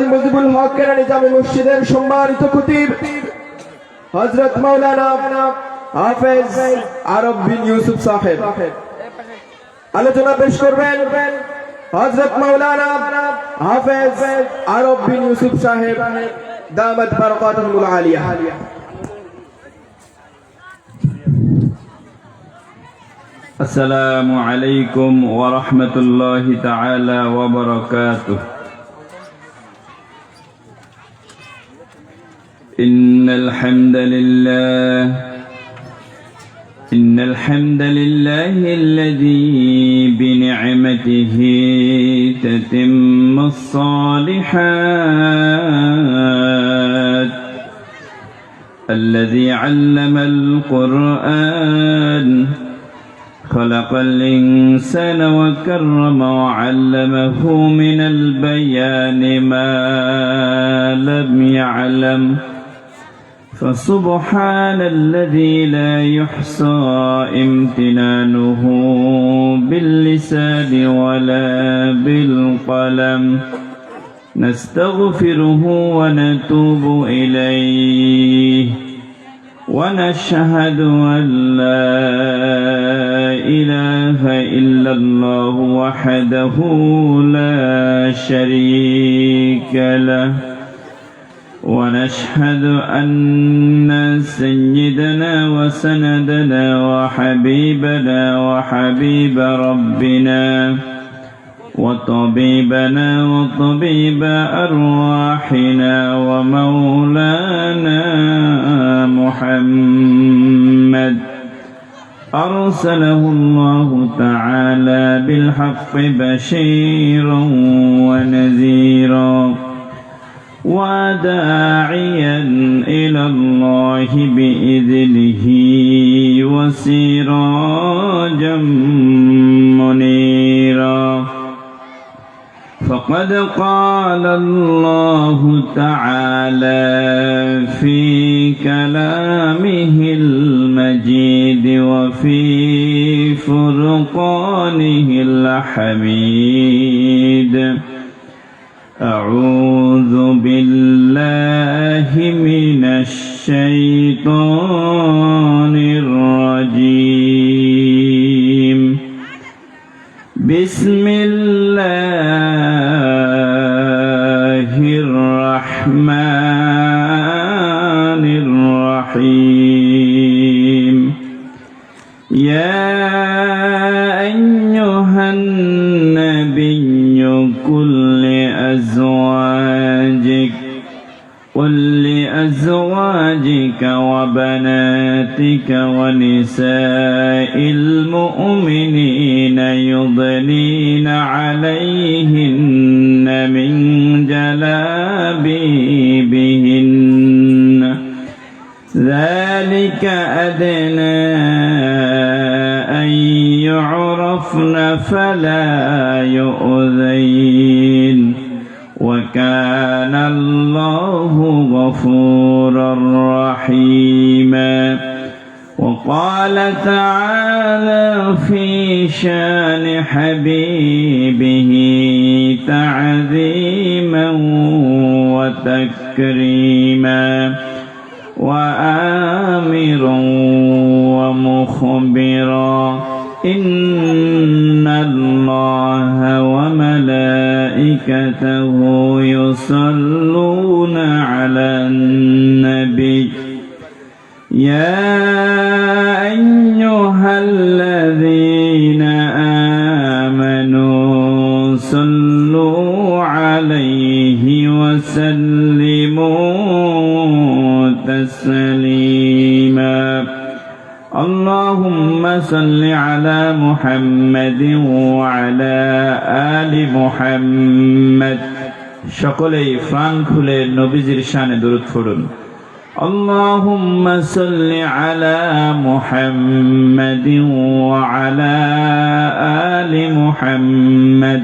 গাজী মুজিবুল হক কেরানী জামে মসজিদের সম্মানিত খতিব হযরত মাওলানা হাফেজ আরব বিন ইউসুফ সাহেব আলোচনা পেশ করবেন। হযরত মাওলানা হাফেজ আরব বিন ইউসুফ সাহেব দামাত বারাকাতুহুল আলিয়া। السلام عليكم ورحمة الله تعالى وبركاته. إن الحمد لله الذي بنعمته تتم الصالحات، الذي علم القرآن، خلق الإنسان وكرم وعلمه من البيان ما لم يعلم، فسبحان الذي لا يحصى امتنانه باللسان ولا بالقلم. نستغفره ونتوب إليه ونشهد أن لا إله إلا الله وحده لا شريك له، ونشهد أن سيدنا وسندنا وحبيبنا وحبيب ربنا وطبيبنا وطبيب أرواحنا ومولانا محمد أرسله الله تعالى بالحق بشيرا ونذيرا وداعيا إلى الله بإذنه وسراجا منيرا. فقد قال الله تعالى في كلامه المجيد وفي فرقانه الحميد: أعوذ بالله من الشيطان الرجيم. بسم الله الرحمن الرحيم. يا أيها النبي قل لأزواجك وبناتك ونساء المؤمنين يضنين عليهن من جلابيبهن، ذلك أدنى أن يعرفن فلا يؤذين، وكان الله غفورا رحيما. وقال تعالى في شان حبيبه تعظيما وتكريما وآمرا ومخبرا: إن الله وملائكته يصلون على النبي يا أيها الذين آمنوا صلوا عليه وسلموا تسليما. اللهم صل على محمد وعلى آل محمد. সকলেই প্রাণ খুলে নবীজির শানে দরুদ পড়ুন। اللهم صل على محمد وعلى آل محمد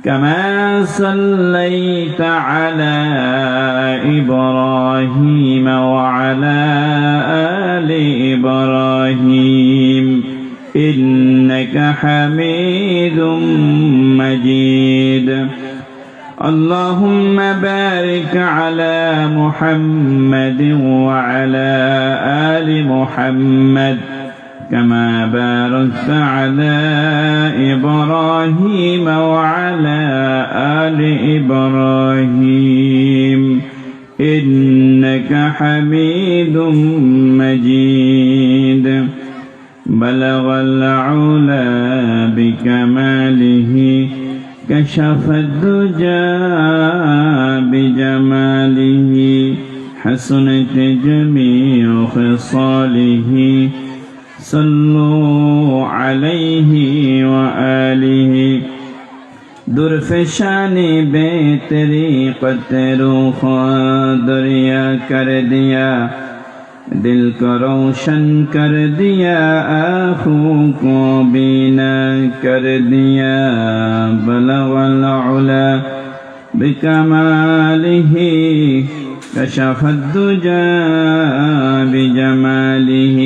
كما صليت على إبراهيم وعلى آل إبراهيم إنك حميد مجيد. اللهم بارك على محمد وعلى آل محمد كما باركت على إبراهيم وعلى آل إبراهيم إنك حميد مجيد بلغ العلا بكماله كشف الدجى بجماله حسنت جميع خصاله صلوا عليه وآله درفشانی بے طریقت روح دریا کر دیا دل کو روشن کر دیا آنکھوں کو بینا کر دیا بلغ العلا بکمالہ کشف الدجى بجماله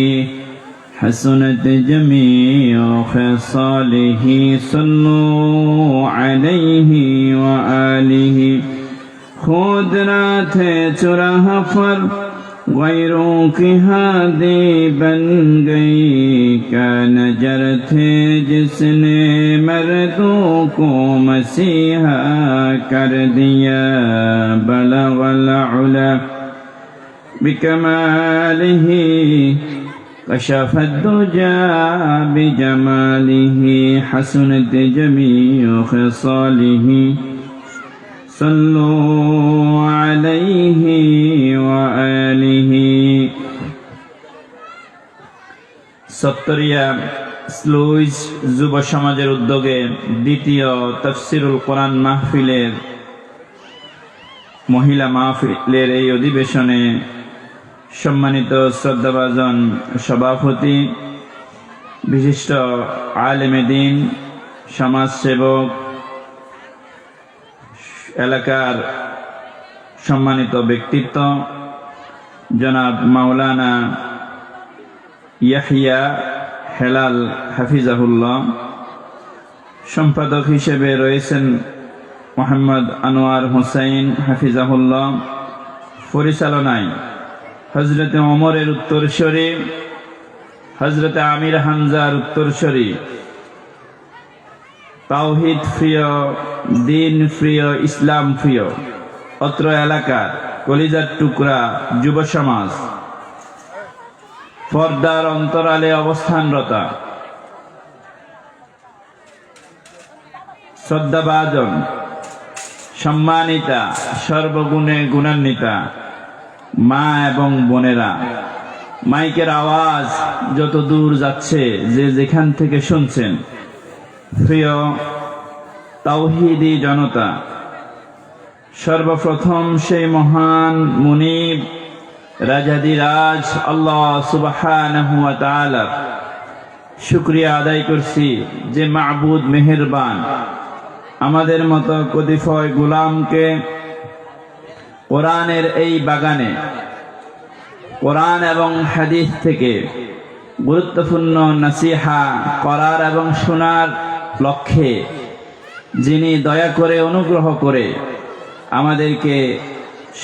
حسنت جميع خصاله صلوا عليه وآله خود رات چراہ پر غیروں کی ہادی بن گئی کیا نجر تھے جس نے مردوں کو مسیحا کر دیا بلغ العلا بکمالہ كشف الدجى بجماله حسنت جميع خصاله صلوا عليه وآله সত্তরিয়া স্লুইস যুব সমাজের উদ্যোগে দ্বিতীয় তাফসীরুল কোরআন মাহফিলের মহিলা মাহফিলের এই অধিবেশনে সম্মানিত শ্রদ্ধাভাজন সভাপতি, বিশিষ্ট আলেমে দ্বীন, সমাজসেবক, এলাকার সম্মানিত ব্যক্তিত্ব জনাব মাওলানা ইয়াহিয়া হেলাল হাফিজাহুল্লাহ, সম্পাদক হিসেবে রয়েছেন মোহাম্মদ আনোয়ার হোসেন হাফিজাহুল্লাহ, পরিচালনায় হযরতে ওমরের উত্তরসূরি হযরতে আমির হামজার উত্তরসূরি, তাওহীদ প্রিয়, দ্বীন প্রিয়, ইসলাম প্রিয় অত্র এলাকার কলিজার টুকরা যুব সমাজ, পর্দার অন্তরালে অবস্থানরতা শ্রদ্ধাভাজন সম্মানিতা সর্বগুণে গুণান্বিতা মা এবং বোনেরা, মাইকের আওয়াজ যত দূর যাচ্ছে যে যেখান থেকে শুনছেন, প্রিয় তাওহীদি জনতা, সর্বপ্রথম সেই মহান মুনিব রাজাদিরাজ আল্লাহ সুবহানাহু ওয়া তাআলা শুকরিয়া আদায় করছি যে মাবুদ মেহেরবান আমাদের মতো কতিপয় গোলামকে কোরআনের এই বাগানে কোরআন এবং হাদিস থেকে গুরুত্বপূর্ণ নসিহা করার এবং শোনার লক্ষ্যে যিনি দয়া করে অনুগ্রহ করে আমাদেরকে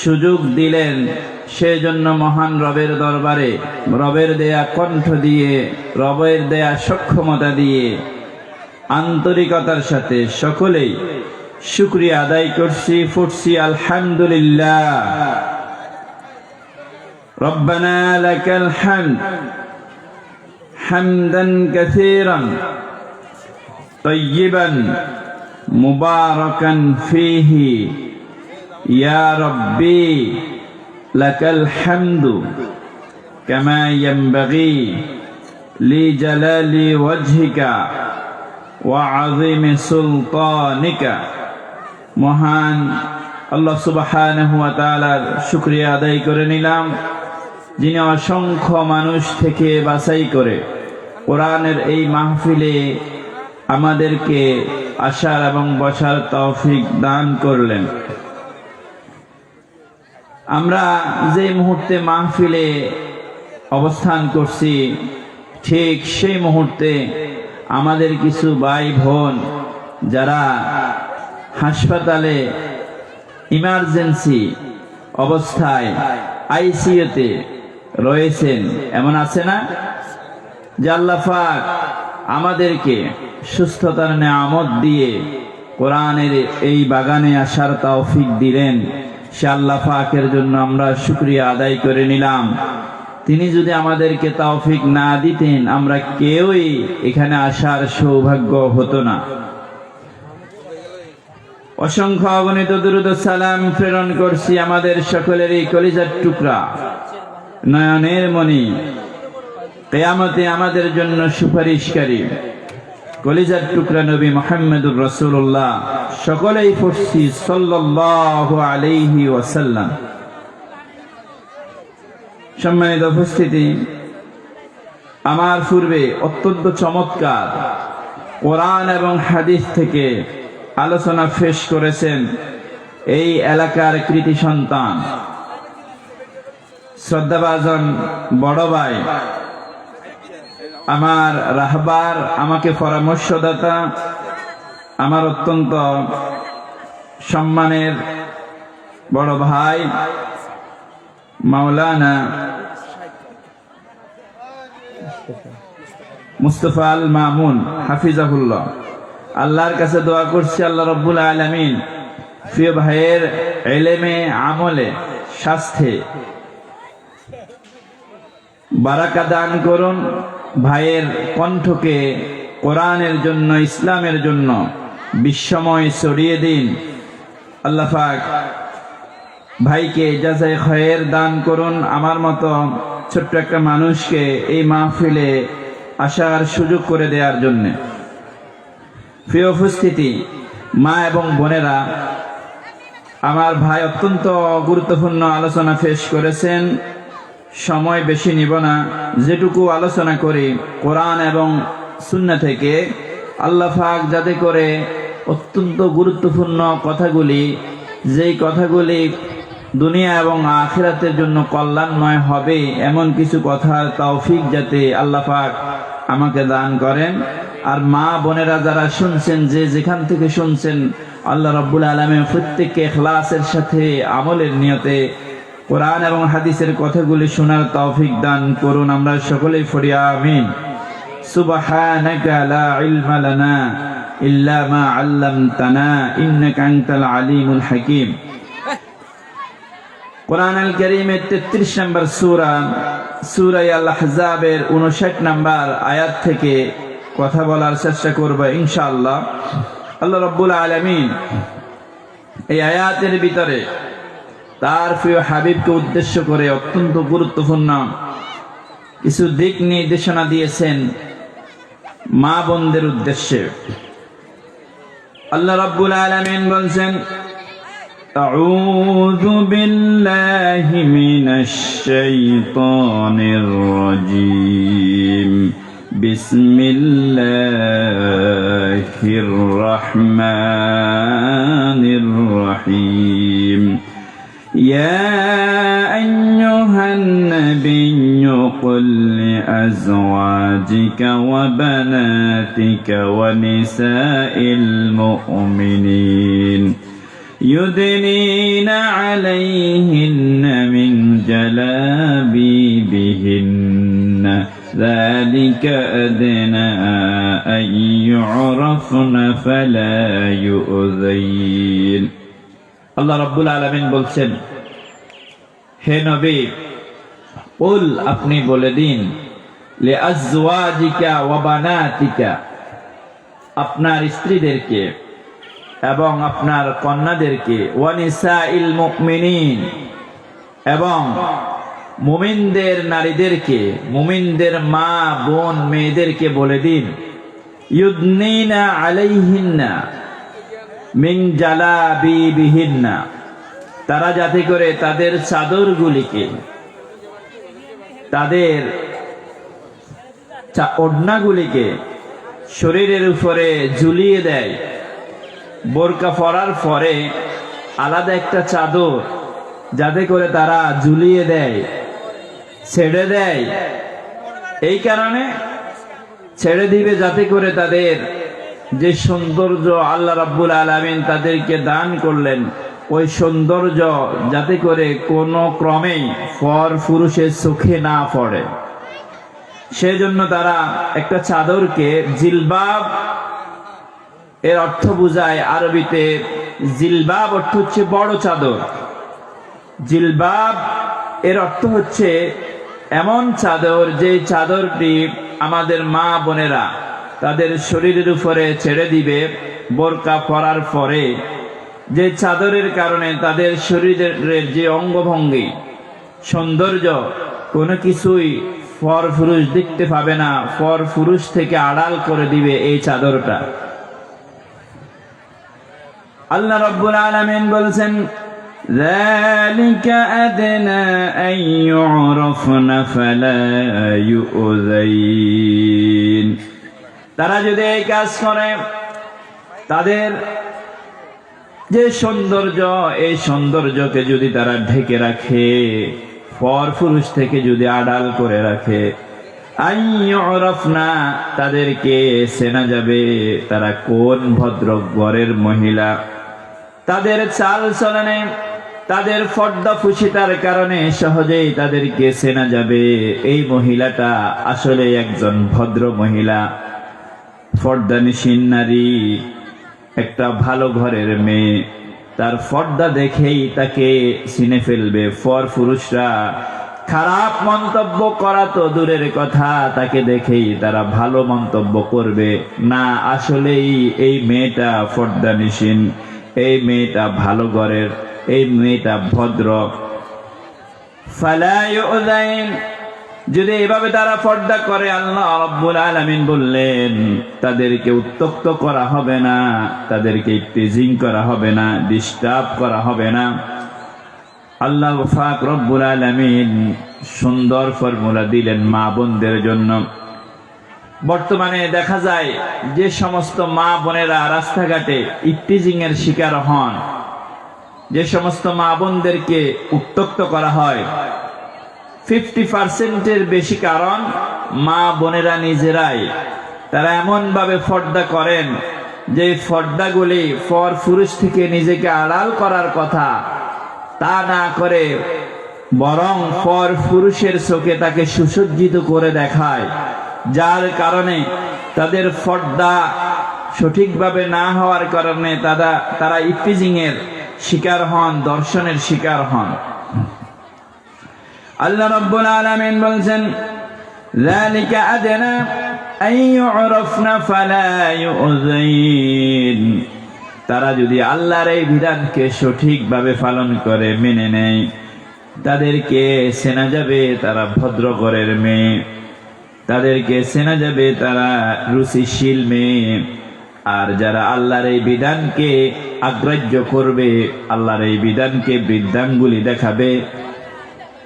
সুযোগ দিলেন, সেজন্য মহান রবের দরবারে রবের দেয়া কণ্ঠ দিয়ে, রবের দেয়া সক্ষমতা দিয়ে আন্তরিকতার সাথে সকলেই শুকরিয়া আদায় করছি, ফুটছি আলহামদুলিল্লাহ। রব্বানা লাকাল হামদ হামদান কাসীরান তাইয়িবান মুবারাকান ফীহি ইয়া রব্বি লাকাল হামদু কামা ইয়ানবাগি লিজালালি ওয়াজহিকা ওয়া আযীমি সুলতানিকা। মহান আল্লাহ সুবহানাহু ওয়া তাআলার শুকরিয়া আদায় করে নিলাম, যিনি অসংখ্য মানুষ থেকে বাছাই করে কোরআনের এই মাহফিলে আমাদেরকে আসার এবং বসার তৌফিক দান করলেন। আমরা যে মুহূর্তে মাহফিলে অবস্থান করছি, ঠিক সেই মুহূর্তে আমাদের কিছু ভাই বোন যারা হাসপাতালে ইমার্জেন্সি অবস্থায় আইসিইউতে রয়েছেন, এমন আছে না? যে আল্লাহ পাক আমাদেরকে সুস্থতার নেয়ামত দিয়ে কোরআনের এই বাগানে আসার তৌফিক দিলেন। সে আল্লাহ পাকের জন্য আমরা শুকরিয়া আদায় করে নিলাম। তিনি যদি আমাদেরকে তৌফিক না দিতেন আমরা কেউই এখানে আসার সৌভাগ্য হতো না। অসংখ্য অগণিত দুরূদ ও সালাম প্রেরণ করছি আমাদের সকলেরই কলিজার টুকরা, নয়নের মণি, কিয়ামতে আমাদের জন্য সুপারিশকারী কলিজার টুকরা নবী মুহাম্মদুর রাসূলুল্লাহ, সকলেই পড়ছি সাল্লাল্লাহু আলাইহি ওয়াসাল্লাম। সম্মানিত উপস্থিতি, আমার পূর্বে অত্যন্ত চমৎকার কোরআন এবং হাদিস থেকে আলোচনা পেশ করেছেন এই এলাকার কৃতি সন্তান, শ্রদ্ধাভাজন বড় ভাই, আমার রাহবার, আমাকে পরামর্শদাতা, আমার অত্যন্ত সম্মানের বড় ভাই মাওলানা মুস্তাফা আল মামুন হাফিজাহুল্লাহ। আল্লাহর কাছে দোয়া করছি আল্লাহ রাব্বুল আলামিন প্রিয় ভাইয়ের ইলমে, আমলে, স্বাস্থ্যে বারাকা দান করুন। ভাইয়ের কণ্ঠকে কোরআনের জন্য, ইসলামের জন্য বিশ্বময় ছড়িয়ে দিন। আল্লাহ পাক ভাইকে জাযায়ে খায়ের দান করুন। আমার মতো ছোট্ট একটা মানুষকে এই মাহফিলে আসার সুযোগ করে দেওয়ার জন্য। প্রিয় উপস্থিতি, মা এবং বোনেরা, আমার ভাই অত্যন্ত গুরুত্বপূর্ণ আলোচনা পেশ করেছেন। সময় বেশি নিব না, যেটুকু আলোচনা করি কোরআন এবং সুন্নাহ থেকে, আল্লাহ পাক যাতে করে অত্যন্ত গুরুত্বপূর্ণ কথাগুলি, যেই কথাগুলি দুনিয়া এবং আখিরাতের জন্য কল্যাণময় হবে, এমন কিছু কথার তৌফিক যাতে আল্লাহ পাক আমাকে দান করেন। আর মা বোনেরা যারা শুনছেন, যে যেখান থেকে শুনছেন, আল্লাহ রাব্বুল আলামিন প্রত্যেককে ইখলাসের সাথে আমলের নিয়তে কোরআন এবং হাদিসের কথাগুলি শোনার তৌফিক দান করুন। আমরা সকলেই পড়ি আমিন। সুবহানাকা লা ইলমা লানা ইল্লা মা আল্লামতানা ইন্নাকা আনতাল আলিমুল হাকিম। কোরআন আল কারীমের 33 নম্বর সূরা, সূরা আল আহজাবের 59 নম্বর আয়াত থেকে কথা বলার চেষ্টা করব ইনশাআল্লাহ। আল্লাহ রাব্বুল আলামিন এই আয়াতের ভিতরে তার প্রিয় হাবিবকে উদ্দেশ্য করে অত্যন্ত গুরুত্বপূর্ণ কিছু দিক নির্দেশনা দিয়েছেন মা বোনদের উদ্দেশ্যে। আল্লাহ রাব্বুল আলামিন বলছেন, আউযু বিল্লাহি মিনাশ শাইতানির রাজীম, বিসমিল্লাহির রহমানির রহিম। يا أيها النبي قل لأزواجك وبناتك ونساء المؤمنين يدنين عليهن من جلابيبهن ذلك أدنى أن يعرفن فلا يؤذين। আল্লাহ রাব্বুল আলামিন বলছেন, হে নবী, কুল, আপনি বলে দিন, লি আজওয়াজিকা ওয়া বানাতিকা, আপনার স্ত্রীদেরকে এবং আপনার কন্যাদেরকে, ওয়া নিসাইল মুমিনিন, এবং মুমিনদের নারীদেরকে, মুমিনদের মা বোন মেয়েদেরকে বলে দিন, ইউদনিনা আলাইহিন্না মিন জালাবিবিহিন্না, তারা যাতে করে তাদের চাদরগুলিকে, তাদের ওড়নাগুলিকে শরীরের উপরে ঝুলিয়ে দেয়। বোরকা পরার পরে আলাদা একটা চাদর যাতে করে তারা ঝুলিয়ে দেয়, ছেড়ে দেয়। এই কারণে ছেড়ে দিবে যাতে করে তাদের যে সৌন্দর্য আল্লাহ রাব্বুল আলামিন তাদেরকে দান করলেন, ওই সৌন্দর্য যাতে করে কোনো ক্রমেই পর পুরুষের চোখে না পড়ে, সেজন্য তারা একটা চাদরকে জিলবাব এর অর্থ বুঝায় আরবিতে। জিলবাব অর্থ হচ্ছে বড় চাদর। জিলবাব এর অর্থ হচ্ছে এমন চাদর যে চাদরটি আমাদের মা বোনেরা তাদের শরীরের উপরে ছেড়ে দিবে বোরকা পরার পরে, যে চাদরের কারণে তাদের শরীরের যে অঙ্গভঙ্গি সৌন্দর্য কোনো কিছুই পর পুরুষ দেখতে পাবে না, পর পুরুষ থেকে আড়াল করে দিবে এই চাদরটা। আল্লাহ রাব্বুল আলামিন বলছেন, যালিকা আদনা আন ইউরাফনা ফালা ইউযাইন। তারা যদি এই কাজ করে, তাদের যে সৌন্দর্য, এই সৌন্দর্যকে যদি তারা ঢেকে রাখে, পর পুরুষ থেকে যদি আড়াল করে রাখে, আন ইউরাফনা, তাদেরকে চেনা যাবে তারা কোন ভদ্র ঘরের মহিলা। তাদের চাল চলনে, তাদের পর্দা ফুসিতার কারণে সহজেই তাদেরকে চেনা যাবে এই মহিলাটা আসলে একজন ভদ্র মহিলা, পর্দানিশীন নারী, একটা ভালো ঘরের মেয়ে। তার পর্দা দেখেই তাকে চিনে ফেলবে। পর পুরুষরা খারাপ মন্তব্য করা তো দূরের কথা, তাকে দেখেই তারা ভালো মন্তব্য করবে না, আসলেই এই মেয়েটা পর্দানিশীন, এই মেয়েটা ভালো ঘরের, এই মেয়েটা ভদ্র। ফালা ইউযাইন, যদি এভাবে তারা পর্দা করে, আল্লাহ রাব্বুল আলামিন বললেন তাদেরকে উত্তক্ত করা হবে না, তাদেরকে টিজিং করা হবে না, ডিস্টার্ব করা হবে না। আল্লাহ পাক রব্বুল আলামিন সুন্দর ফর্মুলা দিলেন মা বোনদের জন্য। বর্তমানে দেখা যায় যে সমস্ত মা বোনেরা রাস্তাঘাটে ইফটিজিং এর শিকার হন, যে সমস্ত মা বোনদেরকে উত্তক্ত করা হয়, 50% বেশি কারণ মা বোনেরা নিজেরাই। তারা এমন ভাবে পর্দা করেন যে পর্দাগুলি পর পুরুষ থেকে নিজেকে আড়াল করার কথা তা না করে বরং পর পুরুষের চোখে তাকে সুসজ্জিত করে দেখায়, যার কারণে তাদের পর্দা সঠিকভাবে না হওয়ার কারণে তারা ইফটিজিং এর শিকার হন, দর্শনের শিকার হন। আল্লাহ রাব্বুল আলামিন বলছেন, যালিকা আদনা আন ইউরাফনা ফালা ইউযাইন। তারা যদি আল্লাহর এই বিধানকে সঠিকভাবে পালন করে মেনে নেয়, তাদেরকে চেনা যাবে তারা ভদ্র ঘরের মেয়ে, তাদেরকে চেনা যাবে তারা রুচিশীল মেয়ে। আর যারা আল্লাহর এই বিধানকে অগ্রাহ্য করবে, আল্লাহর এই বিধানকে বৃদ্ধাঙ্গুলি দেখাবে,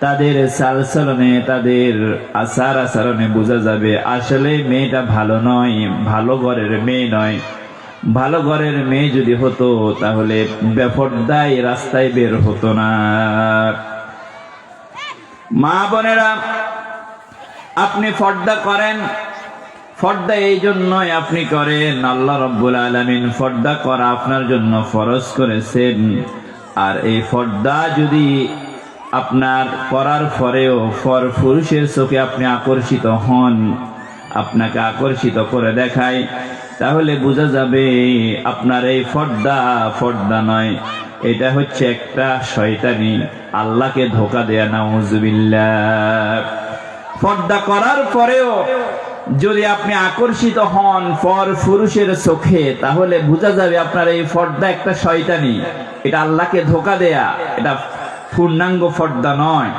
তাদের চালচলনে, তাদের আচার আচরণে বোঝা যাবে আসলে মেয়েটা ভালো নয়, ভালো ঘরের মেয়ে নয়। ভালো ঘরের মেয়ে যদি হতো তাহলে বেপরদায় রাস্তায় বের হতো না। মা বোনেরা, আপনি পর্দা করেন, পর্দা এই জন্যই আপনি করেন, আল্লাহ রাব্বুল আলামিন পর্দা করা আপনার জন্য ফরজ করেছেন। আর এই পর্দা যদি আপনার করার পরেও পর পুরুষের চোখে আপনি আকর্ষিত হন, আপনাকে আকর্ষিত করে দেখায়, তাহলে বোঝা যাবে আপনার এই পর্দা নয়, এটা হচ্ছে একটা শয়তানি, আল্লাহকে ধোঁকা দেয়া, নাউযুবিল্লাহ। পর্দা করার পরেও যদি আপনি আকর্ষিত হন পর পুরুষের চোখে, তাহলে বোঝা যাবে আপনার এই পর্দা একটা শয়তানি, এটা আল্লাহকে ধোঁকা দেয়া, এটা পূর্ণাঙ্গ পর্দা নয়।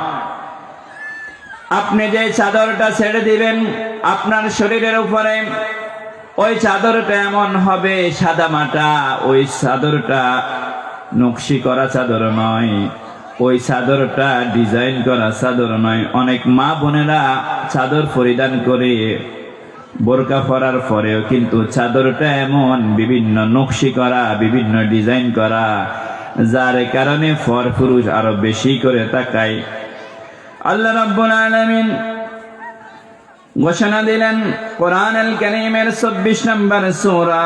আপনি যে চাদরটা ছেড়ে দিবেন আপনার শরীরের উপরে, ওই চাদরটা এমন হবে সাদা মাটা, ওই চাদরটা নকশি করা চাদর নয়, ওই চাদরটা ডিজাইন করা চাদর নয়। অনেক মা বোনেরা চাদর পরিধান করে বোরকা পরার পরেও কিন্তু চাদরটা এমন বিভিন্ন নকশি করা, বিভিন্ন ডিজাইন করা, যার কারণে পর পুরুষ আরো বেশি করে তাকায়। আল্লাহ রাব্বুল আলামিন ঘোষণা দিলেন কোরআন আল কারীমের ২৪ নম্বর সূরা,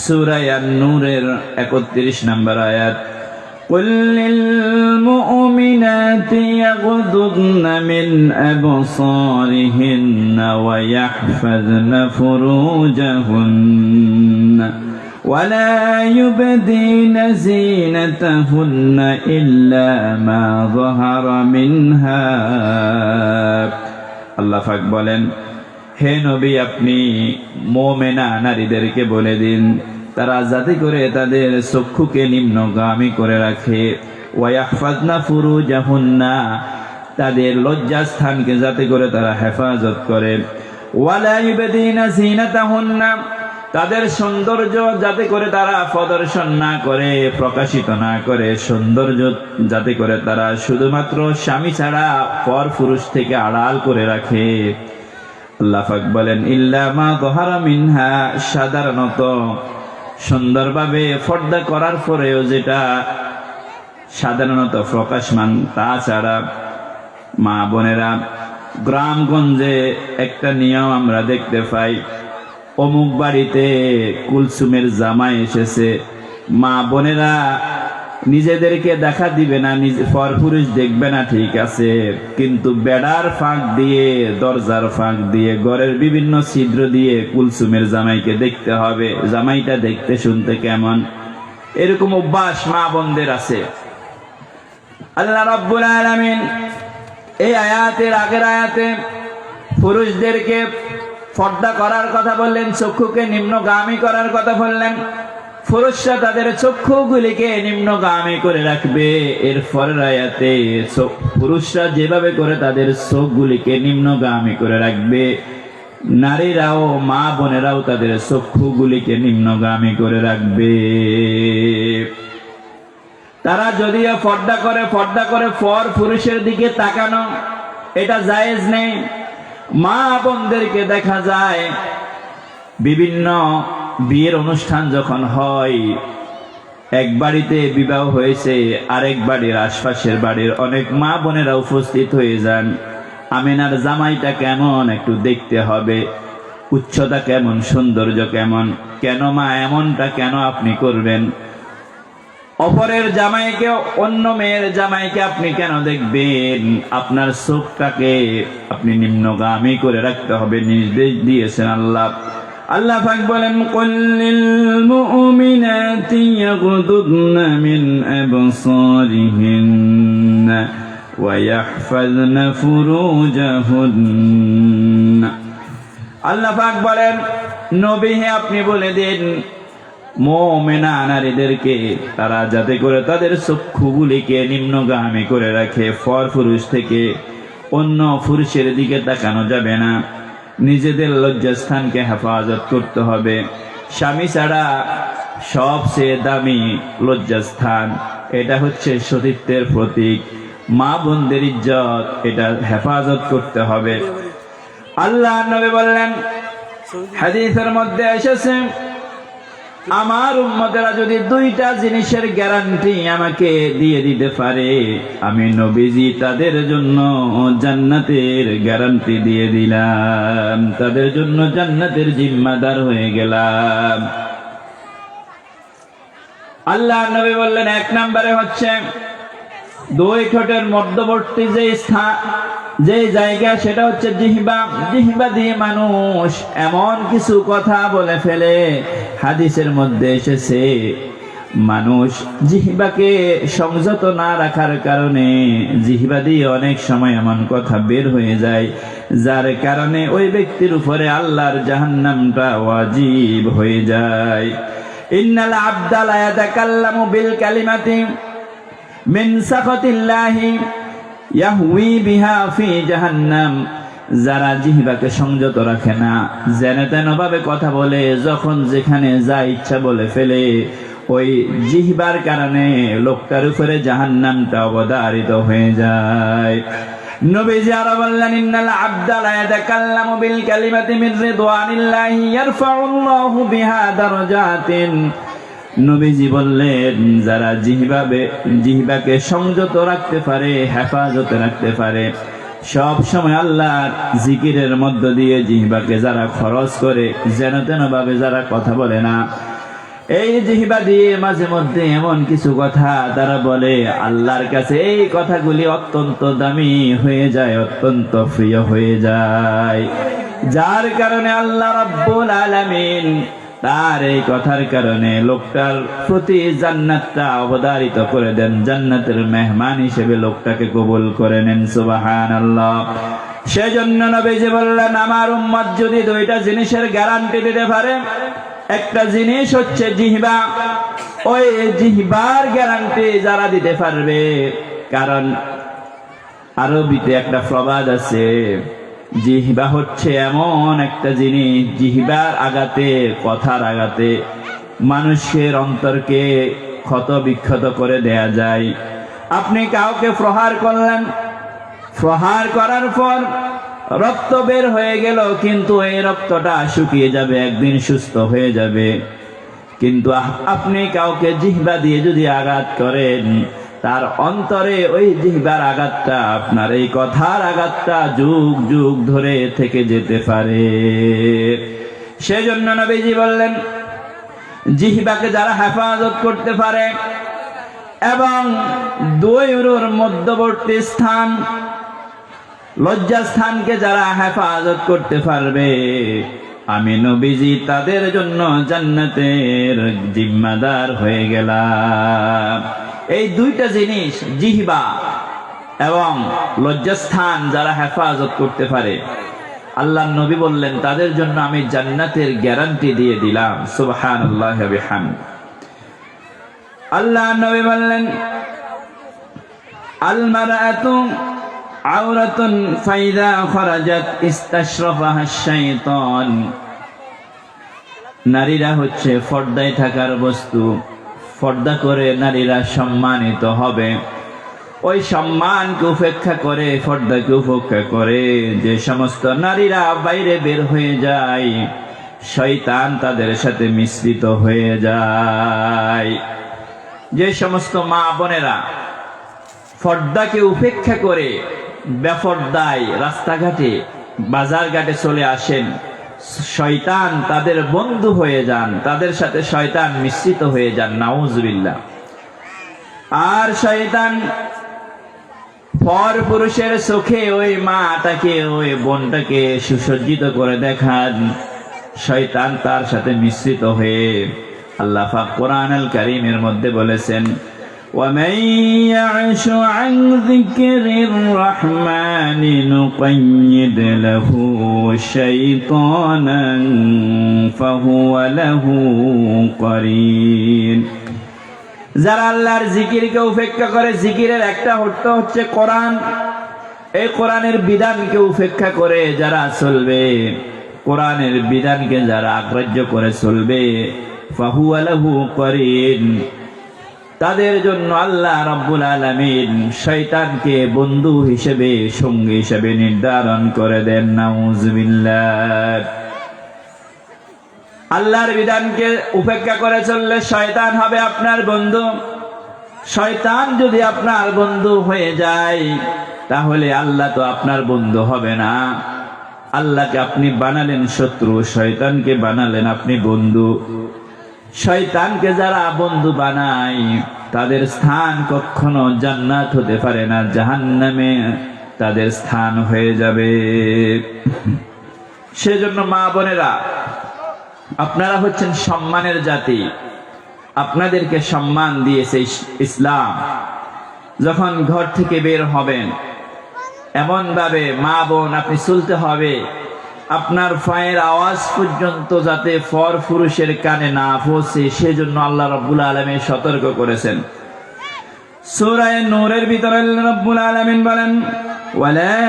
সূরা আন-নূরের ৩১ নম্বর আয়াত, قل للمؤمنات يغضضن من أبصارهن ويحفظن فروجهن ولا يبدين زينتهن إلا ما ظهر منها আল্লাহ পাক বলেন, হে নবী, আপনি মুমিনা নারীদেরকে বলে দিন তারা যাতে করে তাদের চক্ষুকে নিম্নগামী করে রাখে, ওয়াহফাজনা ফুরুজাহুন্না, তাদের লজ্জাস্থানকে যাতে করে তারা হেফাজত করে, ওয়ালা ইউবদিনা যিনাতাহুন্না, তাদের সৌন্দর্য যাতে করে তারা প্রদর্শন না করে, প্রকাশিত না করে, সৌন্দর্য যাতে করে তারা শুধুমাত্র স্বামী ছাড়া পর পুরুষ থেকে আড়াল করে রাখে। আল্লাহ পাক বলেন, ইল্লা মা যাহারা মিনহা, সাধারণত সুন্দরভাবে পর্দা করার পরেও যেটা সাধারণত প্রকাশমান, তাছাড়া মা বোনেরা, গ্রামগঞ্জে একটা নিয়ম আমরা দেখতে পাই, অমুক বাড়িতে কুলসুমের জামাই এসেছে, মা বোনেরা নিজেদেরকে দেখা দিবে না, পরপুরুষ দেখবে না, ঠিক আছে, কিন্তু বেড়ার ফাঁক দিয়ে, দরজার ফাঁক দিয়ে, ঘরের বিভিন্ন ছিদ্র দিয়ে কুলসুমের জামাইকে দেখতে হবে, জামাইটা দেখতে শুনতে কেমন, এরকম অভ্যাস মা বোনদের আছে। আল্লাহ রাব্বুল আলামিন এই আয়াতের আগের আয়াতে পুরুষদেরকে পর্দা করার কথা বললেন, চক্ষুকে নিম্নগামী করার কথা বললেন। পুরুষরা তাদের চক্ষুগুলিকে নিম্নগামী করে রাখবে। এর পরের আয়াতে পুরুষরা যেভাবে করে তাদের চোখগুলিকে নিম্নগামী করে রাখবে, নারীরাও, মা বোনেরাও তাদের চক্ষুগুলিকে নিম্নগামী করে রাখবে। তারা যদিও পর্দা করে পর পুরুষের দিকে তাকানো, এটা জায়েজ নেই। মা বোনদেরকে দেখা যায় বিভিন্ন বিয়ের অনুষ্ঠান যখন হয়, এক বাড়িতে বিবাহ হয়েছে, আরেক বাড়ির আশপাশের বাড়ির অনেক মা বোনেরা উপস্থিত হয়ে যান। আমিনার জামাইটা কেমন একটু দেখতে হবে, উচ্চতা কেমন, সৌন্দর্য কেমন, কেন মা এমনটা কেন আপনি করবেন? অপরের জামাইকে, অন্য মেয়ের জামাইকে আপনি কেন দেখবেন? আপনার চোখটাকে আপনি নিম্নগামী করে রাখতে হবে, নির্দেশ দিয়েছেন আল্লাহ। আল্লাহ পাক বলেন, কুল লিল মুমিনাতি ইয়াগুদুদনা মিন আবসারিহিন্না ওয়া ইয়াহফাজনা ফুরুজাহুন্না। আল্লাহ পাক বলেন, নবী হে, আপনি বলে দিন মুমিনা নারীদেরকে তারা যাতে করে তাদের চক্ষুগুলিকে নিম্নগামী করে রাখে, পর পুরুষ থেকে অন্য পুরুষের দিকে তাকানো যাবে না, নিজেদের লজ্জাস্থানকে হেফাজত করতে হবে। স্বামী ছাড়া সবচেয়ে দামি লজ্জাস্থান, এটা হচ্ছে সতীত্বের প্রতীক। মা বোনদের ইজ্জত, এটা হেফাজত করতে হবে। আল্লাহ নবী বললেন, হাদিসের মধ্যে এসেছে, আমার উম্মতেরা যদি দুইটা জিনিসের গ্যারান্টি আমাকে দিয়ে দিতে পারে, আমি নবীজি তাদের জন্য জান্নাতের গ্যারান্টি দিয়ে দিলাম, তাদের জন্য জান্নাতের জিম্মাদার হয়ে গেলাম। আল্লাহ নবী বললেন, এক নম্বরে হচ্ছে দুই ঠোঁটের মধ্যবর্তী যে জায়গা, সেটা হচ্ছে জিহ্বা। জিহ্বা দিয়ে মানুষ এমন কিছু কথা বলে ফেলে, হাদিসের মধ্যে এসেছে মানুষ জিহ্বাকে সংযত না রাখার কারণে জিহ্বা দিয়ে অনেক সময় এমন কথা বের হয়ে যায়, যার কারণে ওই ব্যক্তির উপরে আল্লাহর জাহান্নামটা ওয়াজিব হয়ে যায়। ইন্নাল আবদা লা ইয়াতাকাল্লামু বিল কালিমাতি মিন সাখাতিল্লাহি ইয়াহউই বিহা ফি জাহান্নাম। যারা জিহ্বাকে সংযত রাখে না, যেন তেন ভাবে কথা বলে, যখন যেখানে যা ইচ্ছা বলে ফেলে, ওই জিহ্বার কারণে লোকটার উপরে জাহান্নামটা অবধারিত হয়ে যায়। নবীজি আরো বললেন, ইন্নাল আবদা লা ইয়াতাকাল্লামু বিল কালিমাতি মিন রিদওয়ানিল্লাহি ইয়ারফাউল্লাহু বিহা দারাজাতিন। নবীজি বললেন, যারা জিহ্বাকে সংযত রাখতে পারে, হেফাজতে রাখতে পারে, সব সময় আল্লাহর জিকিরের মধ্য দিয়ে জিহ্বাকে যারা খরচ করে, যেন তেন ভাবে যারা কথা বলে না, এই জিহ্বা দিয়ে মাঝে মধ্যে এমন কিছু কথা তারা বলে, আল্লাহর কাছে এই কথাগুলি অত্যন্ত দামি হয়ে যায়, অত্যন্ত প্রিয় হয়ে যায়, যার কারণে আল্লাহ রাব্বুল আলামিন তার এই কথার কারণে লোকটার প্রতি জান্নাতটা অবধারিত করে দেন, জান্নাতের মেহমান হিসেবে লোকটাকে কবুল করে নেন। সুবহানাল্লাহ। সেজন্য নবীজি বললেন, আমার উম্মত যদি দুইটা জিনিসের গ্যারান্টি দিতে পারে, একটা জিনিস হচ্ছে জিহ্বা, ওই জিহ্বার গ্যারান্টি যারা দিতে পারবে, কারণ আরবিতে একটা প্রবাদ আছে, জিহ্বা হচ্ছে এমন একটা জিনিস, জিহ্বার আঘাতে, কথার আঘাতে মানুষের অন্তরকে ক্ষত বিক্ষত করে দেয়া যায়। আপনি কাউকে প্রহার করলেন, প্রহার করার পর রক্ত বের হয়ে গেল, কিন্তু এই রক্তটা শুকিয়ে যাবে, একদিন সুস্থ হয়ে যাবে। কিন্তু আপনি কাউকে জিহ্বা দিয়ে যদি আঘাত করেন, তার অন্তরে ওই জিহ্বার আঘাতটা, আপনার এই কথার আঘাতটা যুগ যুগ ধরে থেকে যেতে পারে। সেজন্য নবীজি বললেন, জিহ্বাকে যারা হেফাজত করতে পারে এবং দুই উরুর মধ্যবর্তী স্থান, লজ্জাস্থানকে যারা হেফাজত করতে পারবে, আমি নবীজি তাদের জন্য জান্নাতের জিম্মাদার হয়ে গেলাম। এই দুইটা জিনিস, জিহ্বা এবং লজ্জাস্থান যারা হেফাজত করতে পারে, আল্লাহর নবী বললেন তাদের জন্য আমি জান্নাতের গ্যারান্টি দিয়ে দিলাম। সুবহানাল্লাহি ওয়া বিহামদিহি। আল্লাহর নবী বললেন, আল মারআতু আওরাতুন ফাইদা খরাজাত ইস্তাশরাফাহা শাইতান। নারীরা হচ্ছে পর্দায় থাকার বস্তু, পর্দা করে নারীরা সম্মানিত হবে। ওই সম্মানকে উপেক্ষা করে, পর্দাকে উপেক্ষা করে যে সমস্ত নারীরা বাইরে বের হয়ে যায়, শয়তান তাদের সাথে মিশ্রিত হয়ে যায়। যে সমস্ত মা বোনেরা পর্দাকে উপেক্ষা করে বেপর্দায় রাস্তাঘাটে বাজার ঘাটে চলে আসেন, শয়তান তাদের বন্ধু হয়ে যান, তাদের সাথে শয়তান মিশ্রিত হয়ে যান, নাউজুবিল্লাহ। আর শয়তান পর পুরুষের চোখে ওই মাটাকে, ওই বোনটাকে সুসজ্জিত করে দেখান, শয়তান তার সাথে মিশ্রিত হয়ে, আল্লাহ পাক কোরআনুল কারীমের মধ্যে বলেছেন, وَمَن يَعْشُ عَن ذِكْرِ الرَّحْمَنِ نُقَيِّضْ لَهُ شَيْطَانًا فَهُوَ لَهُ قَرِينٌ। যারা আল্লাহর জিকিরকে উপেক্ষা করে, জিকিরের একটা অর্থ হচ্ছে কোরআন, এই কোরআনের বিধানকে উপেক্ষা করে যারা চলবে, কোরআনের বিধানকে যারা অগ্রাহ্য করে চলবে, ফাহুয়া লাহু করিন, তাদের জন্য আল্লাহ রাব্বুল আলামিন শয়তানকে বন্ধু হিসেবে, সঙ্গী হিসেবে নির্ধারণ করে দেন। নাউজুবিল্লাহ। আল্লাহর বিধানকে উপেক্ষা করে চললে শয়তান হবে আপনার বন্ধু। শয়তান যদি আপনার বন্ধু হয়ে যায়, তাহলে আল্লাহ তো আপনার বন্ধু হবে না। আল্লাহকে আপনি বানালেন শত্রু, শয়তানকে বানালেন আপনি বন্ধু। শয়তানকে যারা বন্ধু বানায়, তাদের স্থান কখনো জান্নাত হতে পারে না, জাহান্নামে তাদের স্থান হয়ে যাবে। সেজন্য মা বোনেরা, আপনারা হচ্ছেন সম্মানের জাতি, আপনাদেরকে সম্মান দিয়েছে ইসলাম। যখন ঘর থেকে বের হবেন, এমন ভাবে মা বোন আপনি চলতে হবে, আপনার পায়ের আওয়াজ পর্যন্ত যাতে পর পুরুষের কানে না পৌঁছে, সেজন্য আল্লাহ রাব্বুল আলামিন সতর্ক করেছেন। সূরা নূরের ভিতরে রাব্বুল আলামিন বলেন, ওয়ালা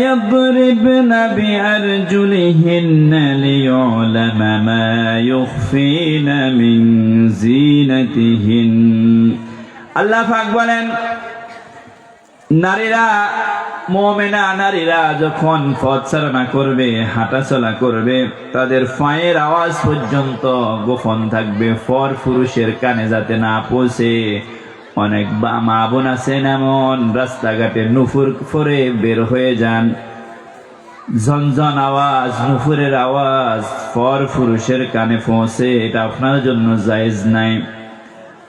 ইয়াদরিবনা বিআরজুলিহিন্না লিয়ুলামা মা ইউখফিনা মিন জিনাতিহিন। আল্লাহ পাক বলেন, নারীরা, মুমিনা নারীরা যখন পথচারণা করবে, হাঁটাচলা করবে, তাদের পায়ের আওয়াজ পর্যন্ত গোপন থাকবে, পর পুরুষের কানে যাতে না পৌঁছে। অনেক মা বোন আছেন এমন রাস্তাঘাটে নুপুর পরে বের হয়ে যান, ঝনঝন আওয়াজ, নুপুরের আওয়াজ পর পুরুষের কানে পৌঁছে, এটা আপনার জন্য জায়েজ নাই।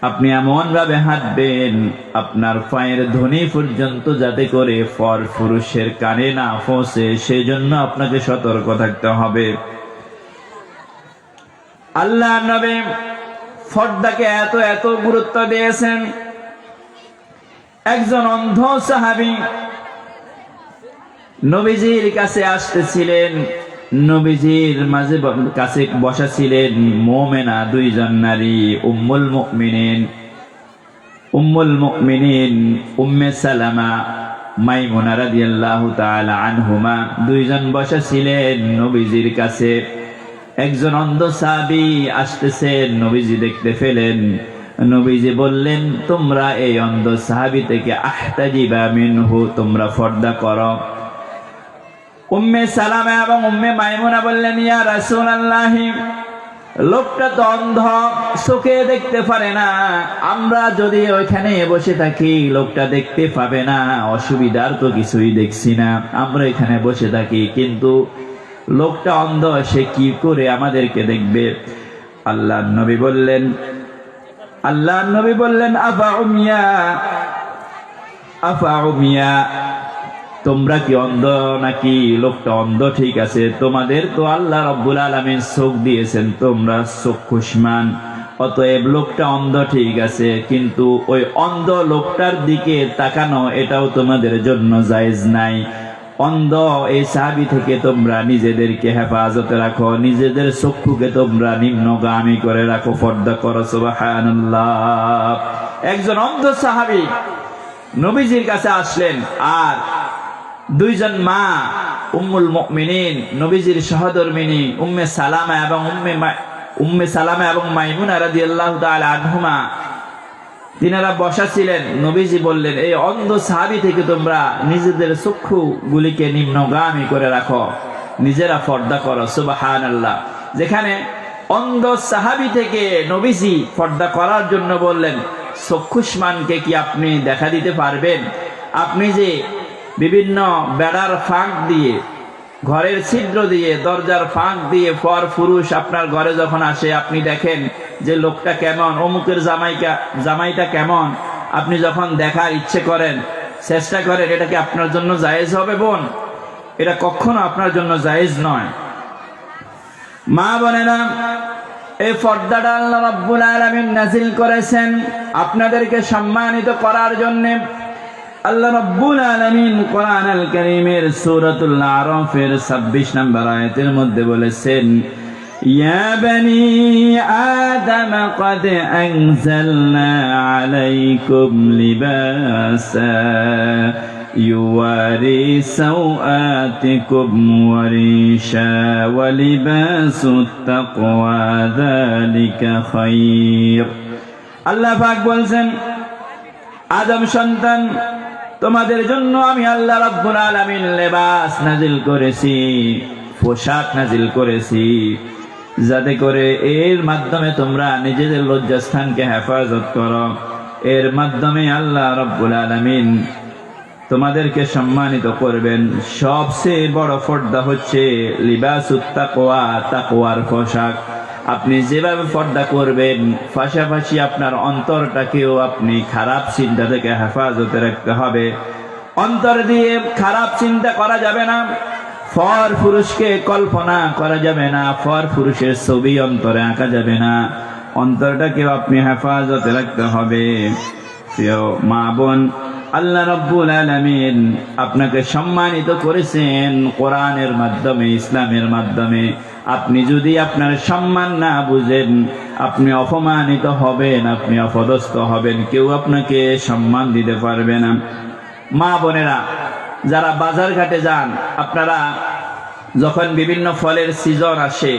আপনি এমন ভাবে হাঁটবেন আপনার পায়ের ধ্বনি পর্যন্ত যাতে করে পর পুরুষের কানে না পৌঁছে, সেই জন্য আপনাকে সতর্ক থাকতে হবে। আল্লাহ নবী পর্দাকে এত এত গুরুত্ব দিয়েছেন। একজন অন্ধ সাহাবী নবীজির কাছে আসতেছিলেন, নবীজির মাঝে কাছে বসা ছিলেন মুমিনা দুইজন নারী, উম্মুল মুমিনিন উম্মে সালামা, মাইমুনা রাদিয়াল্লাহু তাআলা আনহুমা, দুইজন বসা ছিলেন নবীজির কাছে। একজন অন্ধ সাহাবী আসতেছেন, নবীজি দেখতে পেলেন। নবীজি বললেন, তোমরা এই অন্ধ সাহাবী থেকে আহতাজিবা মিনহু, তোমরা পর্দা করো। উম্মে সালামা এবং উম্মে মাইমুনা বললেন, ইয়া রাসূলুল্লাহ, লোকটা তো অন্ধ, চোখে দেখতে পারে না, আমরা যদি ওইখানে বসে থাকি লোকটা দেখতে পাবে না, অসুবিধার তো কিছুই দেখছি না, আমরা এখানে বসে থাকি, কিন্তু লোকটা অন্ধ, সে কি করে আমাদেরকে দেখবে? আল্লাহর নবী বললেন আফা উমিয়া, তোমরা কি অন্ধ নাকি? লোকটা অন্ধ ঠিক আছে, তোমাদের তো আল্লাহ রাব্বুল আলামিন চোখ দিয়েছেন, তোমরা চক্ষুষ্মান, অতএব লোকটা অন্ধ ঠিক আছে, কিন্তু ওই অন্ধ লোকটার দিকে তাকানো এটাও তোমাদের জন্য জায়েজ নাই। অন্ধ এই সাহাবী থেকে তোমরা নিজেদেরকে হেফাজতে রাখো, নিজেদের চক্ষুকে তোমরা নিম্নগামী করে রাখো, পর্দা করো। সুবহানাল্লাহ। একজন অন্ধ সাহাবী নবীজির কাছে আসলেন, আর দুইজন মা উম্মুল মুমিনিন, নবীজির সহধর্মিণী উম্মে সালামা এবং মাইমুনা রাদিয়াল্লাহু তাআলা আনহুমা, তিনারা বসা ছিলেন। নবীজি বললেন, এই অন্ধ সাহাবী থেকে তোমরা নিজেদের চক্ষুগুলিকে নিম্নগামী করে রাখো, নিজেরা পর্দা করো। সুবহানাল্লাহ। যেখানে অন্ধ সাহাবী থেকে নবীজি পর্দা করার জন্য বললেন, চক্ষুষ্মানকে কি আপনি দেখা দিতে পারবেন? আপনি যে বিভিন্ন বেড়ার ফাঁক দিয়ে, ঘরের ছিদ্র দিয়ে, দরজার ফাঁক দিয়ে পর পুরুষ আপনার ঘরে যখন আসে, আপনি দেখেন যে লোকটা কেমন, অমুকের জামাইটা কেমন, আপনি যখন দেখার ইচ্ছে করেন, চেষ্টা করেন, এটা কি আপনার জন্য জায়েজ হবে বোন? এটা কখনো আপনার জন্য জায়েজ নয়। মা বোনেরা, এই পর্দাটা আল্লাহ রাব্বুল আলামিন নাযিল করেছেন আপনাদেরকে সম্মানিত করার জন্য। আল্লাহ রাব্বুল আলামিন কোরআন আল কারীমের সূরাতুল আরাফের 26 নম্বর আয়াতের মধ্যে বলেছেন, ইয়া বনি আদম ক্বাদ আনজালনা আলাইকুম লিবাসা ইউয়ারি সাওআতিকুম ওয়া রিশা ওয়া লিবাসুত তাকওয়া যালিকা খায়র। আল্লাহ পাক বলেন, আদম সন্তান, তোমাদের জন্য আমি আল্লাহ রাব্বুল আলামিন লেবাস নাজিল করেছি, পোশাক নাজিল করেছি, যাতে করে এর মাধ্যমে তোমরা নিজেদের লজ্জাস্থানকে হেফাজত করো। এর মাধ্যমে আল্লাহ রাব্বুল আলামিন তোমাদেরকে সম্মানিত করবেন। সবচেয়ে বড় পর্দা হচ্ছে লিবাসুত তাকওয়া, তাকওয়ার পোশাক। আপনি যেভাবে পর্দা করবেন, পাশাপাশি আপনার অন্তরটাকেও আপনি খারাপ চিন্তা থেকে হেফাজতে রাখতে হবে। অন্তর দিয়ে খারাপ চিন্তা করা যাবে না, পর পুরুষকে কল্পনা করা যাবে না, পর পুরুষের ছবি অন্তরে আঁকা যাবে না, অন্তরটাকেও আপনি হেফাজতে রাখতে হবে। প্রিয় মা বোন, আল্লাহ রাব্বুল আলামিন আপনাকে সম্মানিত করেছেন কোরআনের মাধ্যমে, ইসলামের মাধ্যমে। আপনি যদি আপনার সম্মান না বুঝেন, আপনি অপমানিত হবেন, আপনি অপদস্থ হবেন, কেউ আপনাকে সম্মান দিতে পারবে না। মা বোনেরা, যারা বাজার ঘাটে যান, আপনারা যখন বিভিন্ন ফলের সিজন আসে,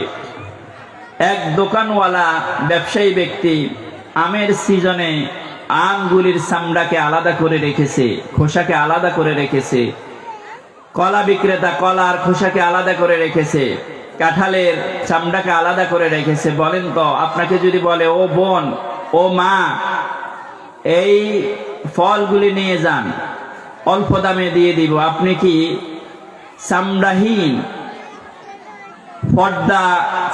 এক দোকানওয়ালা ব্যবসায়ী ব্যক্তি আমের সিজনে আমগুলির চামড়াকে আলাদা করে রেখেছে, খোসাকে আলাদা করে রেখেছে। কলা বিক্রেতা কলার খোসাকে আলাদা করে রেখেছে, কাঁঠালের চামড়াকে আলাদা করে রেখেছে। বলেন তো, আপনাকে যদি বলে, ও বোন, ও মা, এই ফলগুলি নিয়ে যান, অল্প দামে দিয়ে দিব, আপনি কি চামড়াহীন পর্দা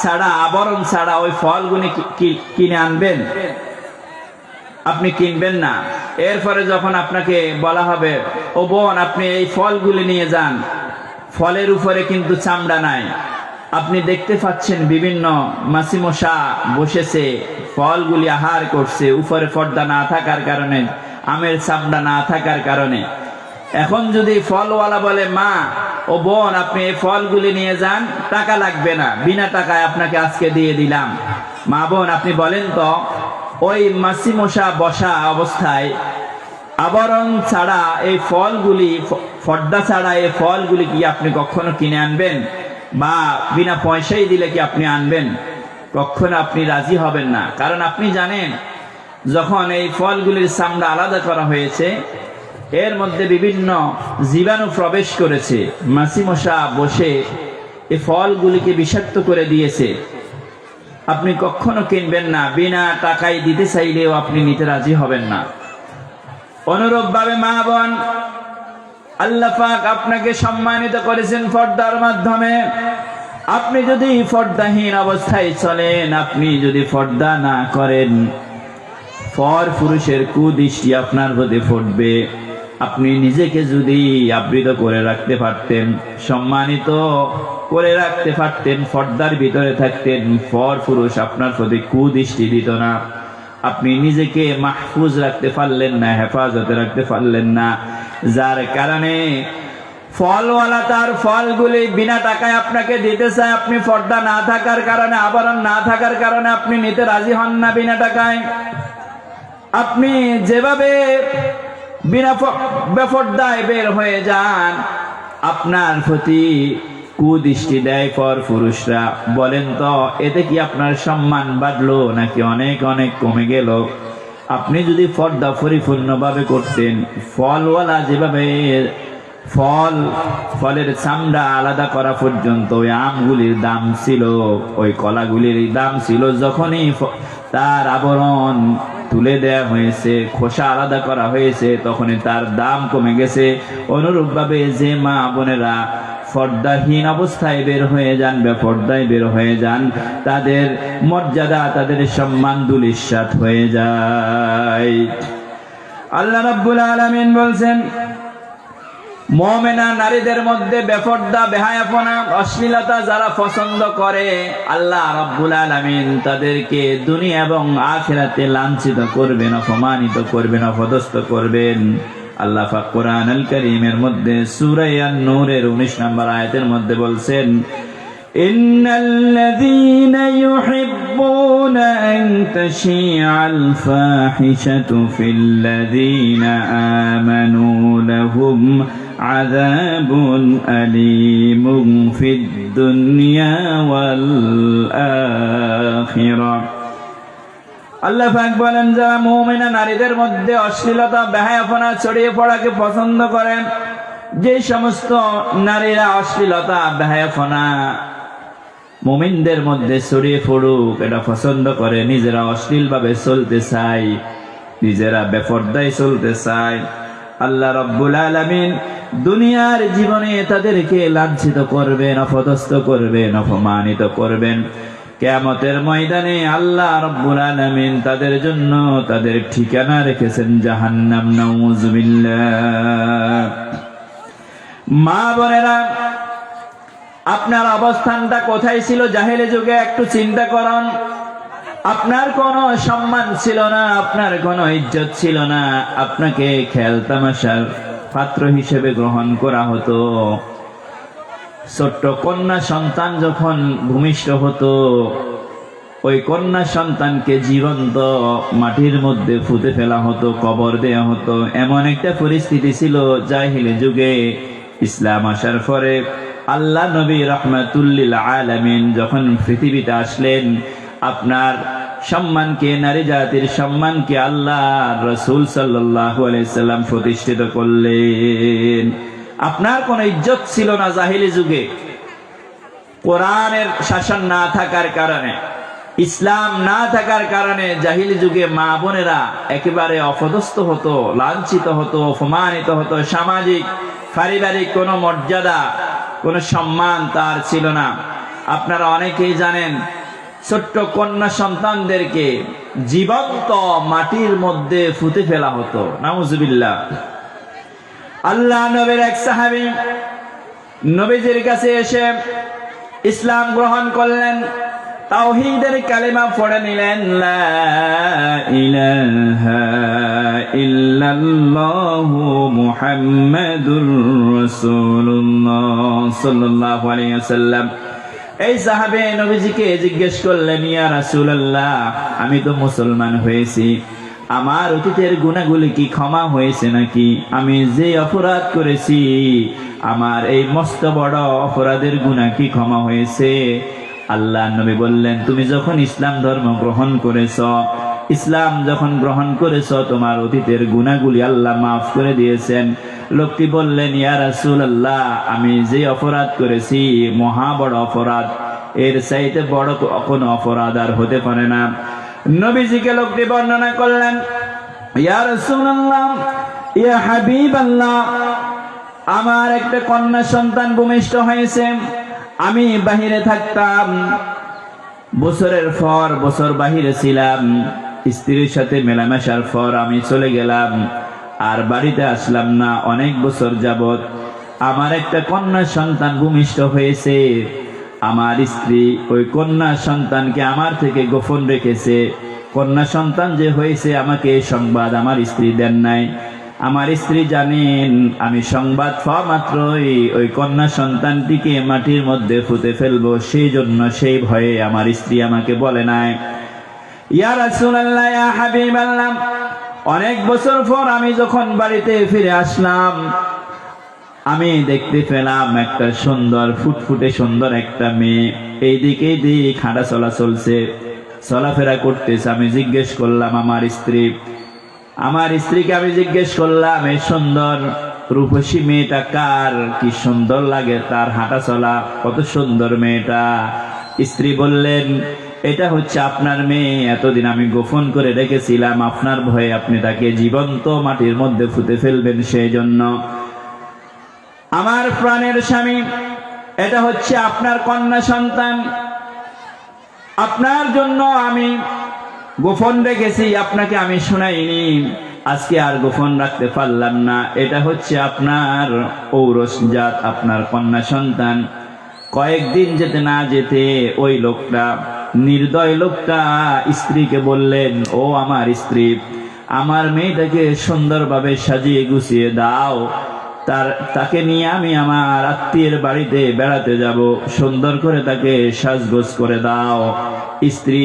ছাড়া, আবরণ ছাড়া ওই ফলগুলি কিনে আনবেন? আপনি কিনবেন না। এরপরে যখন আপনাকে বলা হবে, ও বোন আপনি এই ফলগুলি নিয়ে যান, ফলের উপরে কিন্তু চামড়া নাই, আপনি দেখতে পাচ্ছেন বিভিন্ন মাছি মশা বসেছে, ফলগুলি আহার করছে, উপরে পর্দা না থাকার কারণে, আমের চামড়া না থাকার কারণে। এখন যদি ফলওয়ালা বলে, মা ও বোন আপনি এই ফলগুলি নিয়ে যান, টাকা লাগবে না, বিনা টাকায় আপনাকে আজকে দিয়ে দিলাম। মা বোন আপনি বলেন তো, ওই মাছি মশা বসা অবস্থায় আবরণ ছাড়া এই ফলগুলি, পর্দা ছাড়া এই ফলগুলি কি আপনি কখনো কিনে আনবেন? বা বিনা পয়সাই দিলে কি আপনি আনবেন? কখনো আপনি রাজি হবেন না। কারণ আপনি জানেন, যখন এই ফলগুলির চামড়া আলাদা করা হয়েছে, এর মধ্যে বিভিন্ন জীবাণু প্রবেশ করেছে, মাছি মশা বসে এই ফলগুলিকে বিষাক্ত করে দিয়েছে। আপনি কখনো কিনবেন না, বিনা টাকায় দিতে চাইলেও আপনি নিতে রাজি হবেন না। অনুরূপ ভাবে মা বোন, আল্লাহ পাক আপনাকে সম্মানিত করেছেন পর্দার মাধ্যমে। আপনি যদি পর্দাহীন অবস্থায় চলেন, আপনি যদি পর্দা না করেন, পর পুরুষের কুদৃষ্টি আপনার প্রতি পড়বে। আপনি নিজেকে যদি আবৃত করে রাখতে পারতেন, সম্মানিত করে রাখতে পারতেন, পর্দার ভিতরে থাকতেন, পর পুরুষ আপনার প্রতি কুদৃষ্টি দিত না। আপনি নিজেকে মাহফুজ রাখতে পারলেন না, হেফাজতে রাখতে পারলেন না, যার কারণে ফলওয়ালা তার ফলগুলি বিনা টাকায় আপনাকে দিতে চায়। আপনি পর্দা না থাকার কারণে, আবরণ না থাকার কারণে আপনি নিতে রাজি হন না বিনা টাকায়। আপনি যেভাবে বিনা বেপর্দায় বের হয়ে যান, আপনার প্রতি কুদৃষ্টি দেয় পর পুরুষরা। বলেন তো, এতে কি আপনার সম্মান বাড়লো নাকি অনেক অনেক কমে গেল? আপনি যদি পর্দা পরিপূর্ণভাবে করতেন, ফলওয়ালা যেভাবে ফলের চামড়া আলাদা করা পর্যন্ত ওই আমগুলির দাম ছিল, ওই কলাগুলির দাম ছিল, যখনই তার আবরণ তুলে দেয়া হয়েছে, খোসা আলাদা করা হয়েছে, তখনই তার দাম কমে গেছে। অনুরূপ ভাবে যে মা বোনেরা পর্দাহীন অবস্থায় বের হয়ে যান, বেপর্দায় বের হয়ে যান, তাদের মর্যাদা, তাদের সম্মান ধূলিসাৎ হয়ে যায়। আল্লাহ রাব্বুল আলামিন বলছেন, মুমিনা নারীদের মধ্যে বেপর্দা, বেহায়াপনা, অশ্লীলতা যারা পছন্দ করে, আল্লাহ রাব্বুল আলামিন তাদেরকে দুনিয়া এবং আখিরাতে লাঞ্ছিত করবেন, অপমানিত করবেন, অপদস্থ করবেন। আল্লাহ পাক কোরআনুল কারীমের মধ্যে সূরা আন-নূরের 19 নম্বর আয়াতের মধ্যে বলছেন, ইন্নাল্লাযীনা ইউহিব্বুনা আন তাশিআল ফাহিশাতু ফিল্লাযীনা আমানু লাহুম আযাবুন আলীমুন ফিদ দুনিয়া ওয়াল আখিরাহ। আল্লাহ পাক বলেন, যারা মুমিনা নারীদের মধ্যে অশ্লীলতা, বেহায়াপনা ছড়িয়ে পড়াকে পছন্দ করেন, যে সমস্ত নারীরা অশ্লীলতা, বেহায়াপনা মুমিনদের মধ্যে ছড়িয়ে পড়ুক এটা পছন্দ করে, নিজেরা অশ্লীল ভাবে চলতে চায়, নিজেরা বেপরদায় চলতে চায়, আল্লাহ রাব্বুল আলামিন দুনিয়ার জীবনে তাদেরকে লাঞ্ছিত করবেন, অপদস্থ করবেন, অপমানিত করবেন। কিয়ামতের ময়দানে আল্লাহ রাব্বুল আলামিন তাদের জন্য তাদের ঠিকানা রেখেছেন জাহান্নাম। নাউযুবিল্লাহ। মা বোনেরা, আপনার অবস্থানটা কোথায় ছিল জাহেলি যুগে? একটু চিন্তা করুন। আপনার কোনো সম্মান ছিল না, আপনার কোনো ইজ্জত ছিল না, আপনাকে খেল তামাশার পাত্র হিসেবে গ্রহণ করা হতো। ছোট্ট কন্যা সন্তান যখন ভূমিষ্ঠ হতো, ওই কন্যা সন্তানকে জীবন্ত মাটির মধ্যে পুঁতে ফেলা হতো, কবর দেয়া হতো। এমন একটা পরিস্থিতি ছিল জাহিলি যুগে। ইসলাম আসার পরে আল্লাহ নবী রাহমাতুল লিল আলামিন যখন পৃথিবীতে আসলেন, আপনার সম্মানকে, নারী জাতির সম্মানকে আল্লাহ রাসূল সাল্লাল্লাহু আলাইহি সাল্লাম প্রতিষ্ঠিত করলেন। আপনার কোনো ইজ্জত ছিল না জাহিলি যুগে। কোরআনের শাসন না থাকার কারণে, ইসলাম না থাকার কারণে জাহিলি যুগে মা বোনেরা একেবারে অপদস্থ হতো, লাঞ্ছিত হতো, অপমানিত হতো। সামাজিক, পারিবারিক কোনো মর্যাদা কোনো সম্মান তার ছিল না। আপনারা অনেকেই জানেন, ছোট্ট কন্যা সন্তানদেরকে জীবন্ত মাটির মধ্যে পুঁতে ফেলা হতো, নাউজুবিল্লাহ। আল্লাহ নবীর এক সাহাবী নবীজির কাছে এসে ইসলাম গ্রহণ করলেন, তাওহীদের কালিমা পড়ে নিলেন, লা ইলাহা ইল্লাল্লাহু মুহাম্মাদুর রাসূলুল্লাহ সাল্লাল্লাহু আলাইহি ওয়াসাল্লাম। এই সাহাবে নবীজিকে জিজ্ঞেস করলেন, ইয়া রাসূলুল্লাহ, আমি তো মুসলমান হয়েছি, আমার অতীতের গুনাহগুলি কি ক্ষমা হয়েছে নাকি? আমি যে অপরাধ করেছি, আমার এই মস্ত বড় অপরাধের গুনাহ কি ক্ষমা হয়েছে? আল্লাহ নবী বললেন, তুমি যখন ইসলাম ধর্ম গ্রহণ করেছ, ইসলাম যখন গ্রহণ করেছ, তোমার অতীতের গুনাহগুলি আল্লাহ মাফ করে দিয়েছেন। লোকটি বললেন, ইয়া রাসূলুল্লাহ, আমি যে অপরাধ করেছি মহা বড় অপরাধ, এর চাইতে বড় কোনো অপরাধ আর হতে পারে না। নবীজিকে লোকটি বর্ণনা করলেন, ইয়া রাসূলুল্লাহ, ইয়া হাবিবাল্লাহ, আমার একটা কন্যা সন্তান ভূমিষ্ঠ হয়েছে। আমি বাহিরে থাকতাম, বছরের পর বছর বাহিরে ছিলাম, স্ত্রীর সাথে মেলামেশার পর আমি চলে গেলাম, আর বাড়িতে আসলাম না অনেক বছর যাবত। আমার একটা কন্যা সন্তান ভূমিষ্ঠ হয়েছে। আমার স্ত্রী ওই কন্যা সন্তানকে আমার থেকে গোপন রেখেছে। কন্যা সন্তান যে হয়েছে আমাকে সংবাদ আমার স্ত্রী দেন নাই। আমার স্ত্রী জানেন আমি সংবাদ পাওয়া মাত্রই ওই কন্যা সন্তানটিকে মাটির মধ্যে পুঁতে ফেলবো, সেই জন্য সেই ভয়ে আমার স্ত্রী আমাকে বলে নাই। ইয়া রাসূলুল্লাহ, ইয়া হাবিবাল্লাহ, অনেক বছর পর আমি যখন বাড়িতে ফিরে আসলাম, আমি দেখতে পেলাম একটা সুন্দর ফুটফুটে সুন্দর একটা মেয়ে এইদিকে দিক হাঁটা চলা চলছে, চলাফেরা করতেছে। আমি জিজ্ঞেস করলাম আমার স্ত্রীকে আমি জিজ্ঞেস করলাম, এই সুন্দর রূপসী মেয়েটা কার? কি সুন্দর লাগে তার হাঁটা চলা, কত সুন্দর মেয়েটা। স্ত্রী বললেন, এটা হচ্ছে আপনার মেয়ে, এতদিন আমি গোপন করে রেখেছিলাম, আপনার ভয়ে আপনি তাকে জীবন্ত মাটির মধ্যে পুঁতে ফেলবেন সেই জন্য। আমার প্রাণের স্বামী, এটা হচ্ছে আপনার কন্যা সন্তান, আপনার জন্য আমি গোপন রেখেছি, আপনাকে আমি শুনাইনি, আজকে আর গোপন রাখতে পারলাম না। এটা হচ্ছে আপনার ঔরসজাত, আপনার কন্যা সন্তান। কয়েকদিন যেতে না যেতে ওই লোকটা, নির্দয় লোকটা স্ত্রীকে বললেন, ও আমার স্ত্রী, আমার মেয়েটাকে সুন্দরভাবে সাজিয়ে গুছিয়ে দাও, তাকে নিয়ে আমি আমার আত্মীয়ের বাড়িতে বেড়াতে যাব, সুন্দর করে তাকে সাজগোজ করে দাও। স্ত্রী,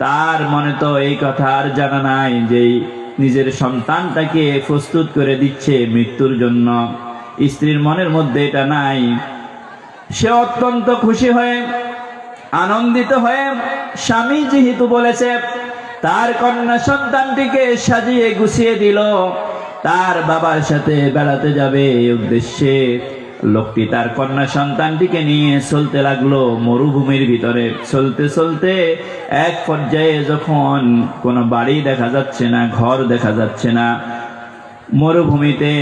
তার মনে তো এই কথা আর জানা নাই যে নিজের সন্তানটাকে প্রস্তুত করে দিচ্ছে মৃত্যুর জন্য। স্ত্রীর মনের মধ্যে এটা নাই। সে অত্যন্ত খুশি হয়ে আনন্দিত হয়ে, স্বামী যেহেতু বলেছে তার কন্যা সন্তানটিকে সাজিয়ে গুছিয়ে দিল, তার বাবার সাথে বেড়াতে যাবে এই উদ্দেশ্যে লোকটি তার কন্যা সন্তানটিকে নিয়ে চলতে লাগলো মরুভূমির ভিতরে। চলতে চলতে এক পর্যায়ে যখন কোনো বাড়ি দেখা যাচ্ছে না, ঘর দেখা যাচ্ছে না, মরুভূমিতে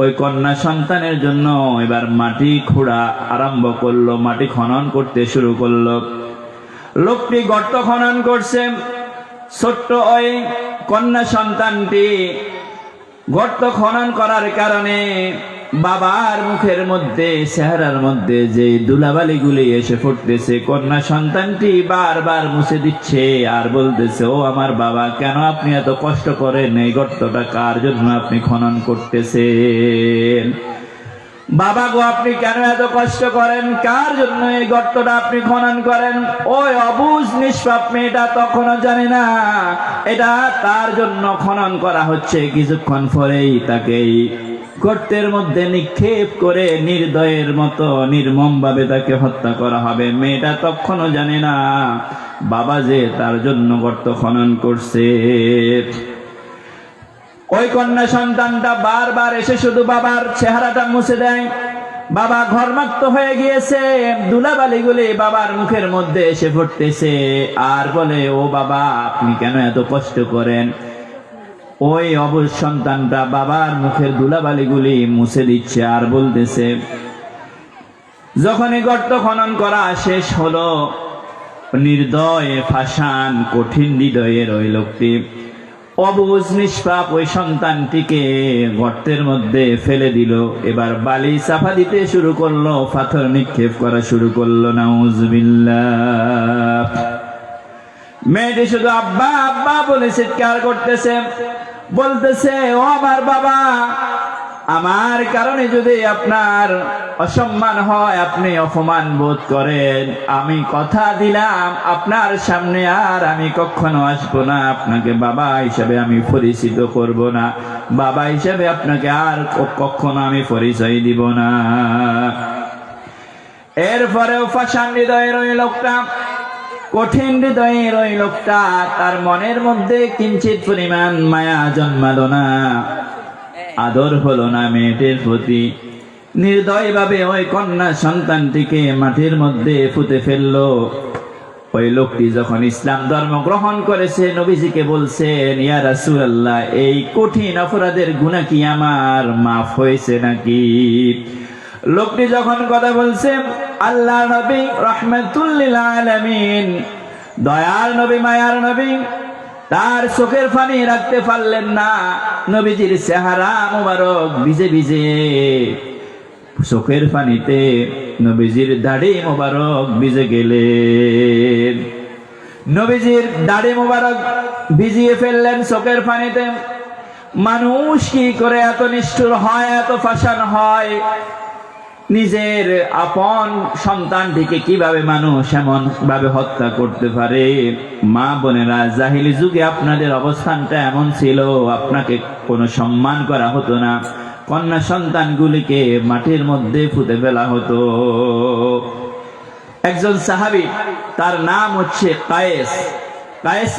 ওই কন্যা সন্তানের জন্য এবার মাটি খোঁড়া আরম্ভ করলো, মাটি খনন করতে শুরু করলো। লোকটি গর্ত খনন করছে। ছোট্ট ওই কন্যা সন্তানটি গর্ত খনন করার কারণে বাবার মুখের মধ্যে, চেহারার মধ্যে যে ধুলাবালিগুলি এসে পড়তেছে, কন্যা সন্তানটি বারবার মুছে দিচ্ছে আর বলতেছে, ও আমার বাবা, কেন আপনি এত কষ্ট করেন? এই গর্তটা কার জন্য আপনি খনন করতেছেন? বাবা গো, আপনি কেন এত কষ্ট করেন? কার জন্য এই গর্তটা আপনি খনন করেন? ওই অবুঝ নিষ্পাপ মেয়েটা তখনও জানে না এটা তার জন্য খনন করা হচ্ছে। কিছুক্ষণ পরেই তাকে গর্তের মধ্যে নিক্ষেপ করে নির্দয়ের মতো নির্মম ভাবে তাকে হত্যা করা হবে। মেয়েটা তখনও জানে না বাবা যে তার জন্য গর্ত খনন করছে। ওই কন্যা সন্তানটা বারবার এসে শুধু বাবার চেহারাটা মুছে দেয়। বাবা ঘর্মাক্ত হয়ে গিয়েছে, ধুলাবালিগুলি বাবার মুখের মধ্যে এসে পড়তেছে আর বলে, ও বাবা, আপনি কেন এত কষ্ট করেন? ওই অবুঝ সন্তানটা বাবার মুখের ধুলাবালিগুলি মুছে দিচ্ছে আর বলতেছে, যখনই গর্ত খনন করা শেষ হলো, নির্দয় পাষাণ কঠিন হৃদয়ের ওই লোকটি অবুঝ নিষ্পাপ ওই সন্তানটিকে গর্তের মধ্যে ফেলে দিল। এবার বালি চাপা দিতে শুরু করলো, পাথর নিক্ষেপ করা শুরু করলো। নাউজুবিল্লাহ। মেয়েটি শুধু আব্বা আব্বা বলে চিৎকার করতেছে, বলতেছে, ও আমার বাবা, আমার কারণে যদি আপনার অসম্মান হয়, আপনি অপমান বোধ করেন, আমি কথা দিলাম আপনার সামনে আর আমি কখনো আসবো না, আপনাকে বাবা হিসেবে আমি পরিচিত করব না, বাবা হিসেবে আপনাকে আর কখনো আমি পরিচয় দিব না। এরপরেও পাষাণ হৃদয়ের ওই লোকটা, কঠিন হৃদয়ের ওই লোকটা, তার মনের মধ্যে কিঞ্চিত পরিমাণ মায়া জন্মালো না, আদর হলো না মেয়েটির প্রতি। নির্দয়ভাবে ওই কন্যা সন্তানটিকে মাটির মধ্যে পুঁতে ফেললো। ওই লোকটি যখন ইসলাম ধর্ম গ্রহণ করেছে, নবীজিকে বলছেন, ইয়া রাসূলুল্লাহ, এই কঠিন অপরাধের গুনাহ কি আমার মাফ হয়েছে নাকি? লোকটি যখন কথা বলছে, আল্লাহ নবী রাহমাতুল লিল আলামিন, দয়ার নবী, মায়ার নবী, তার চোখের পানি রাখতে পারলেন না। নবীজির চেহারা মোবারক ভিজে ভিজে, চোখের পানিতে নবীজির দাড়ি মোবারক ভিজে গেলেন। নবীজির দাড়ি মোবারক ভিজিয়ে ফেললেন চোখের পানিতে। মানুষ কি করে এত নিষ্ঠুর হয়, এত পাষাণ হয়? নিজের আপন সন্তানটিকে কিভাবে মানুষ এমন ভাবে হত্যা করতে পারে? মা বোনেরা, জাহিলি যুগে আপনাদের অবস্থানটা এমন ছিল, আপনাকে কোনো সম্মান করা হতো না, কন্যা সন্তানগুলিকে মাটির মধ্যে পুঁতে ফেলা হতো। একজন সাহাবী, তার নাম হচ্ছে কায়েস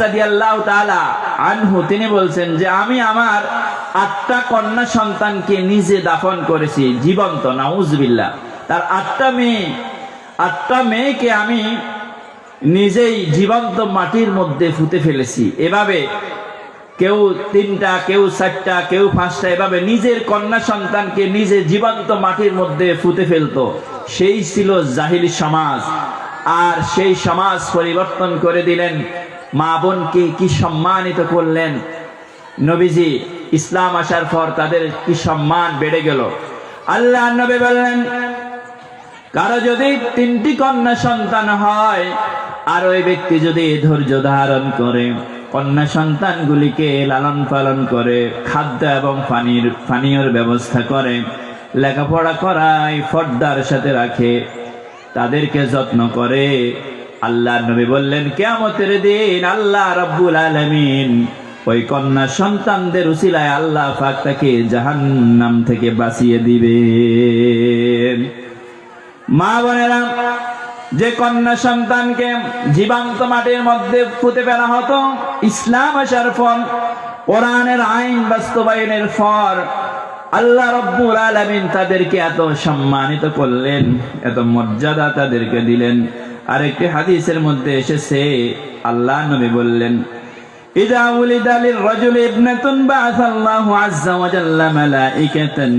রাদিয়াল্লাহু তাআলা আনহু, তিনি বলছেন যে আমি আমার 8টা কন্যা সন্তানকে নিজে দাফন করেছি জীবন্ত। নাউজুবিল্লাহ। তার 8টা মেয়েকে আমি নিজেই জীবন্ত মাটির মধ্যে পুঁতে ফেলেছি। এভাবে কেউ 3টা, কেউ 4টা, কেউ 5টা, এভাবে নিজের কন্যা সন্তানকে নিজে জীবন্ত মাটির মধ্যে পুঁতে ফেলতো। সেই ছিল জাহিলি সমাজ। আর সেই সমাজ পরিবর্তন করে দিলেন, মা বোনকে কি সম্মানিত করলেন। নবীজি ইসলাম আসার পর তাদের কি সম্মান বেড়ে গেল। আল্লাহ নবী বললেন, কারো যদি 3টি কন্যা সন্তান হয়, আর ওই ব্যক্তি যদি ধৈর্য ধারণ করে, কন্যা সন্তানগুলিকে লালন পালন করে, খাদ্য এবং পানীয়র ব্যবস্থা করে, লেখাপড়া করায়, পর্দার সাথে রাখে, তাদেরকে যত্ন করে, আল্লাহ নবী বললেন, কিয়ামতের দিন আল্লাহ রাব্বুল আলামিন ওই কন্যা সন্তানদের উসিলায় আল্লাহ পাক তাকে জাহান্নাম থেকে বাঁচিয়ে দিবেন। মা বোনেরা, যে কন্যা সন্তানকে জীবন্ত মাটির মধ্যে পুঁতে ফেলা হতো, ইসলাম আসার পর, কোরআনের আইন বাস্তবায়নের পর আল্লাহ রাব্বুল আলামিন তাদেরকে এত সম্মানিত করলেন, এত মর্যাদা তাদেরকে দিলেন। আরেকটি হাদিসের মধ্যে এসেছে, আল্লাহ নবী বললেন, ইযা উলিদা লির-রাজুলি ইবনাতুন বা'আসাল্লাহু আযজা ওয়া জাল্লা মালাইকাতান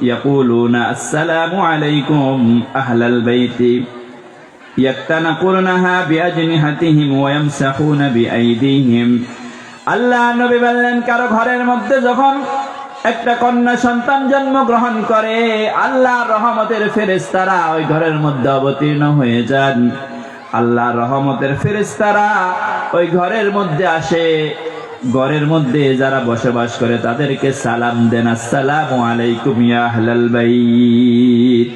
ইয়াকুলুনা আসসালামু আলাইকুম আহলাল বাইতি ইয়াক্তানাকুরনাহা বিআজনিহাতিহিম ওয়া ইয়ামসাহুনা বিআইদিহিম। আল্লাহ নবী বললেন, কারো ঘরের মধ্যে যখন একটা কন্যা সন্তান জন্মগ্রহণ করে, আল্লাহর রহমতের ফেরেশতারা ওই ঘরের মধ্যে অবতীর্ণ হয়ে যান। আল্লাহর রহমতের ফেরেশতারা ওই ঘরের মধ্যে আসে, ঘরের মধ্যে যারা বসবাস করে তাদেরকে সালাম দেন, আসসালামু আলাইকুম ইয়া আহলাল বাইত।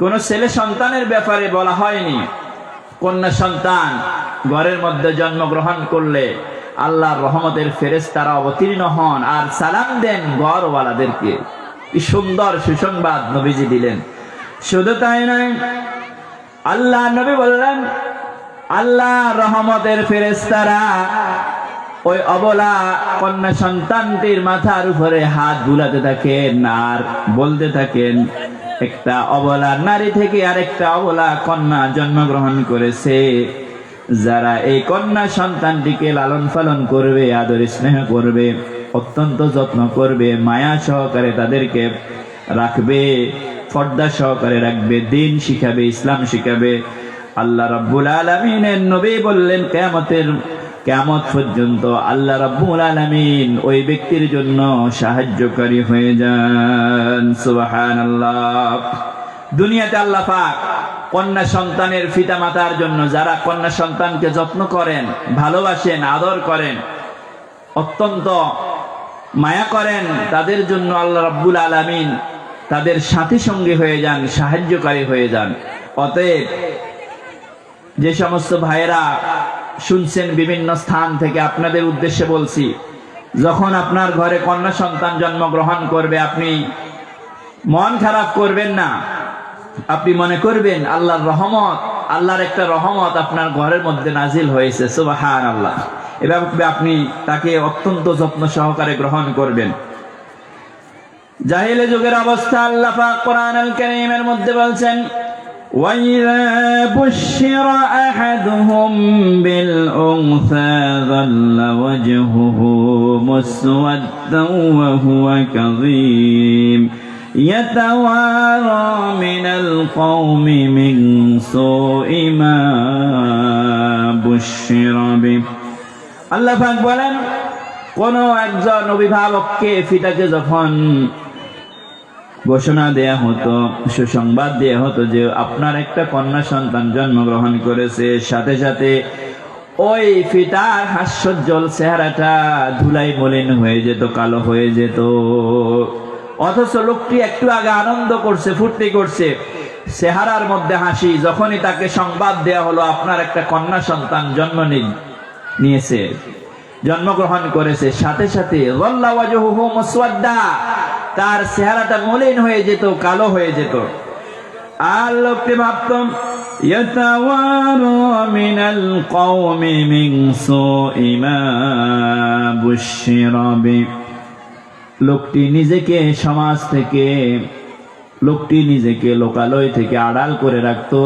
কোন ছেলে সন্তানের ব্যাপারে বলা হয়নি। কন্যা সন্তান ঘরের মধ্যে জন্মগ্রহণ করলে আল্লাহর রহমতের ফেরেশতারা অবতীর্ণ হন আর সালাম দেন ঘরওয়ালাদেরকে। কি সুন্দর সুসংবাদ নবীজি দিলেন। শুধু তাই নয়, আল্লাহ নবী বললেন, আল্লাহর রহমতের ফেরেশতারা ওই অবলা কন্যা সন্তানটির মাথার উপরে হাত বুলাতে থাকেন আর বলতে থাকেন, একটা অবলা নারী থেকে আরেকটা অবলা কন্যা জন্মগ্রহণ করেছে। যারা এই কন্যা সন্তানটিকে লালন পালন করবে, আদর স্নেহ করবে, অত্যন্ত যত্ন করবে, মায়া সহকারে তাদেরকে রাখবে, পর্দা সহকারে রাখবে, দিন শিখাবে, ইসলাম শিখাবে। আল্লাহ রাব্বুল আলামিনের নবী বললেন কিয়ামত পর্যন্ত আল্লাহ রাব্বুল আলামিন ওই ব্যক্তির জন্য সাহায্যকারী হয়ে যান। সুবহানাল্লাহ। দুনিয়াতে আল্লাহ পাক কন্যা সন্তানের পিতামাতার জন্য, যারা কন্যা সন্তানকে যত্ন করেন, ভালোবাসেন, আদর করেন, অত্যন্ত মায়া করেন, তাদের জন্য আল্লাহ রাব্বুল আলামিন তাদের সাথী সঙ্গী হয়ে যান, সাহায্যকারী হয়ে যান। অতএব যে সমস্ত ভাইয়েরা শুনছেন বিভিন্ন স্থান থেকে, আপনাদের উদ্দেশ্যে বলছি, যখন আপনার ঘরে কন্যা সন্তান জন্মগ্রহণ করবে, আপনি মন খারাপ করবেন না। আপনি মনে করবেন আল্লাহর রহমত, আল্লাহর একটা রহমত আপনার ঘরের মধ্যে নাজিল হয়েছে। সুবহানাল্লাহ। এভাবে আপনি তাকে অত্যন্ত যত্ন সহকারে গ্রহণ করবেন। জাহিলি যুগের অবস্থা আল্লাহ পাক কোরআনুল কারীমের মধ্যে বলছেন, وَإِذَا بُشِّرَ أَحَدُهُم بِالْأُنثَىٰ ظَلَّ وَجْهُهُ مُسْوَدًّا وَهُوَ كَظِيمٌ يَتَوَارَىٰ مِنَ الْقَوْمِ مِن سُوءِ مَا بُشِّرَ بِهِ। আল্লাহ পাক বলেন, কোন একজন অভিভাবককে, পিতাকে যখন ঘোষণা দেয়া হতো, সুসংবাদ দেয়া হতো যে আপনার একটা কন্যা সন্তান জন্মগ্রহণ করেছে, সাথে সাথে ওই পিতার হাস্যোজ্জ্বল চেহারাটা ধুলাই মলিন হয়ে যেত, কালো হয়ে যেত। অথচ লোকটি একটু আগে আনন্দ করছে, ফুর্তি করছে, চেহারার মধ্যে হাসি। যখনই তাকে সংবাদ দেয়া হলো আপনার একটা কন্যা সন্তান নিয়েছে, জন্মগ্রহণ করেছে, সাথে সাথে ওয়াল্লা ওয়াজহুহু মুসওয়াদ্দা, তার চেহারাটা মলিন হয়ে যেত, কালো হয়ে যেত। আর লোকটি ভাবত, ইয়াতাওয়ারা মিনাল কওমি মিন সুই মা বুশিরা বি। লোকটি নিজেকে সমাজ থেকে, লোকটি নিজেকে লোকালয় থেকে আড়াল করে রাখতো,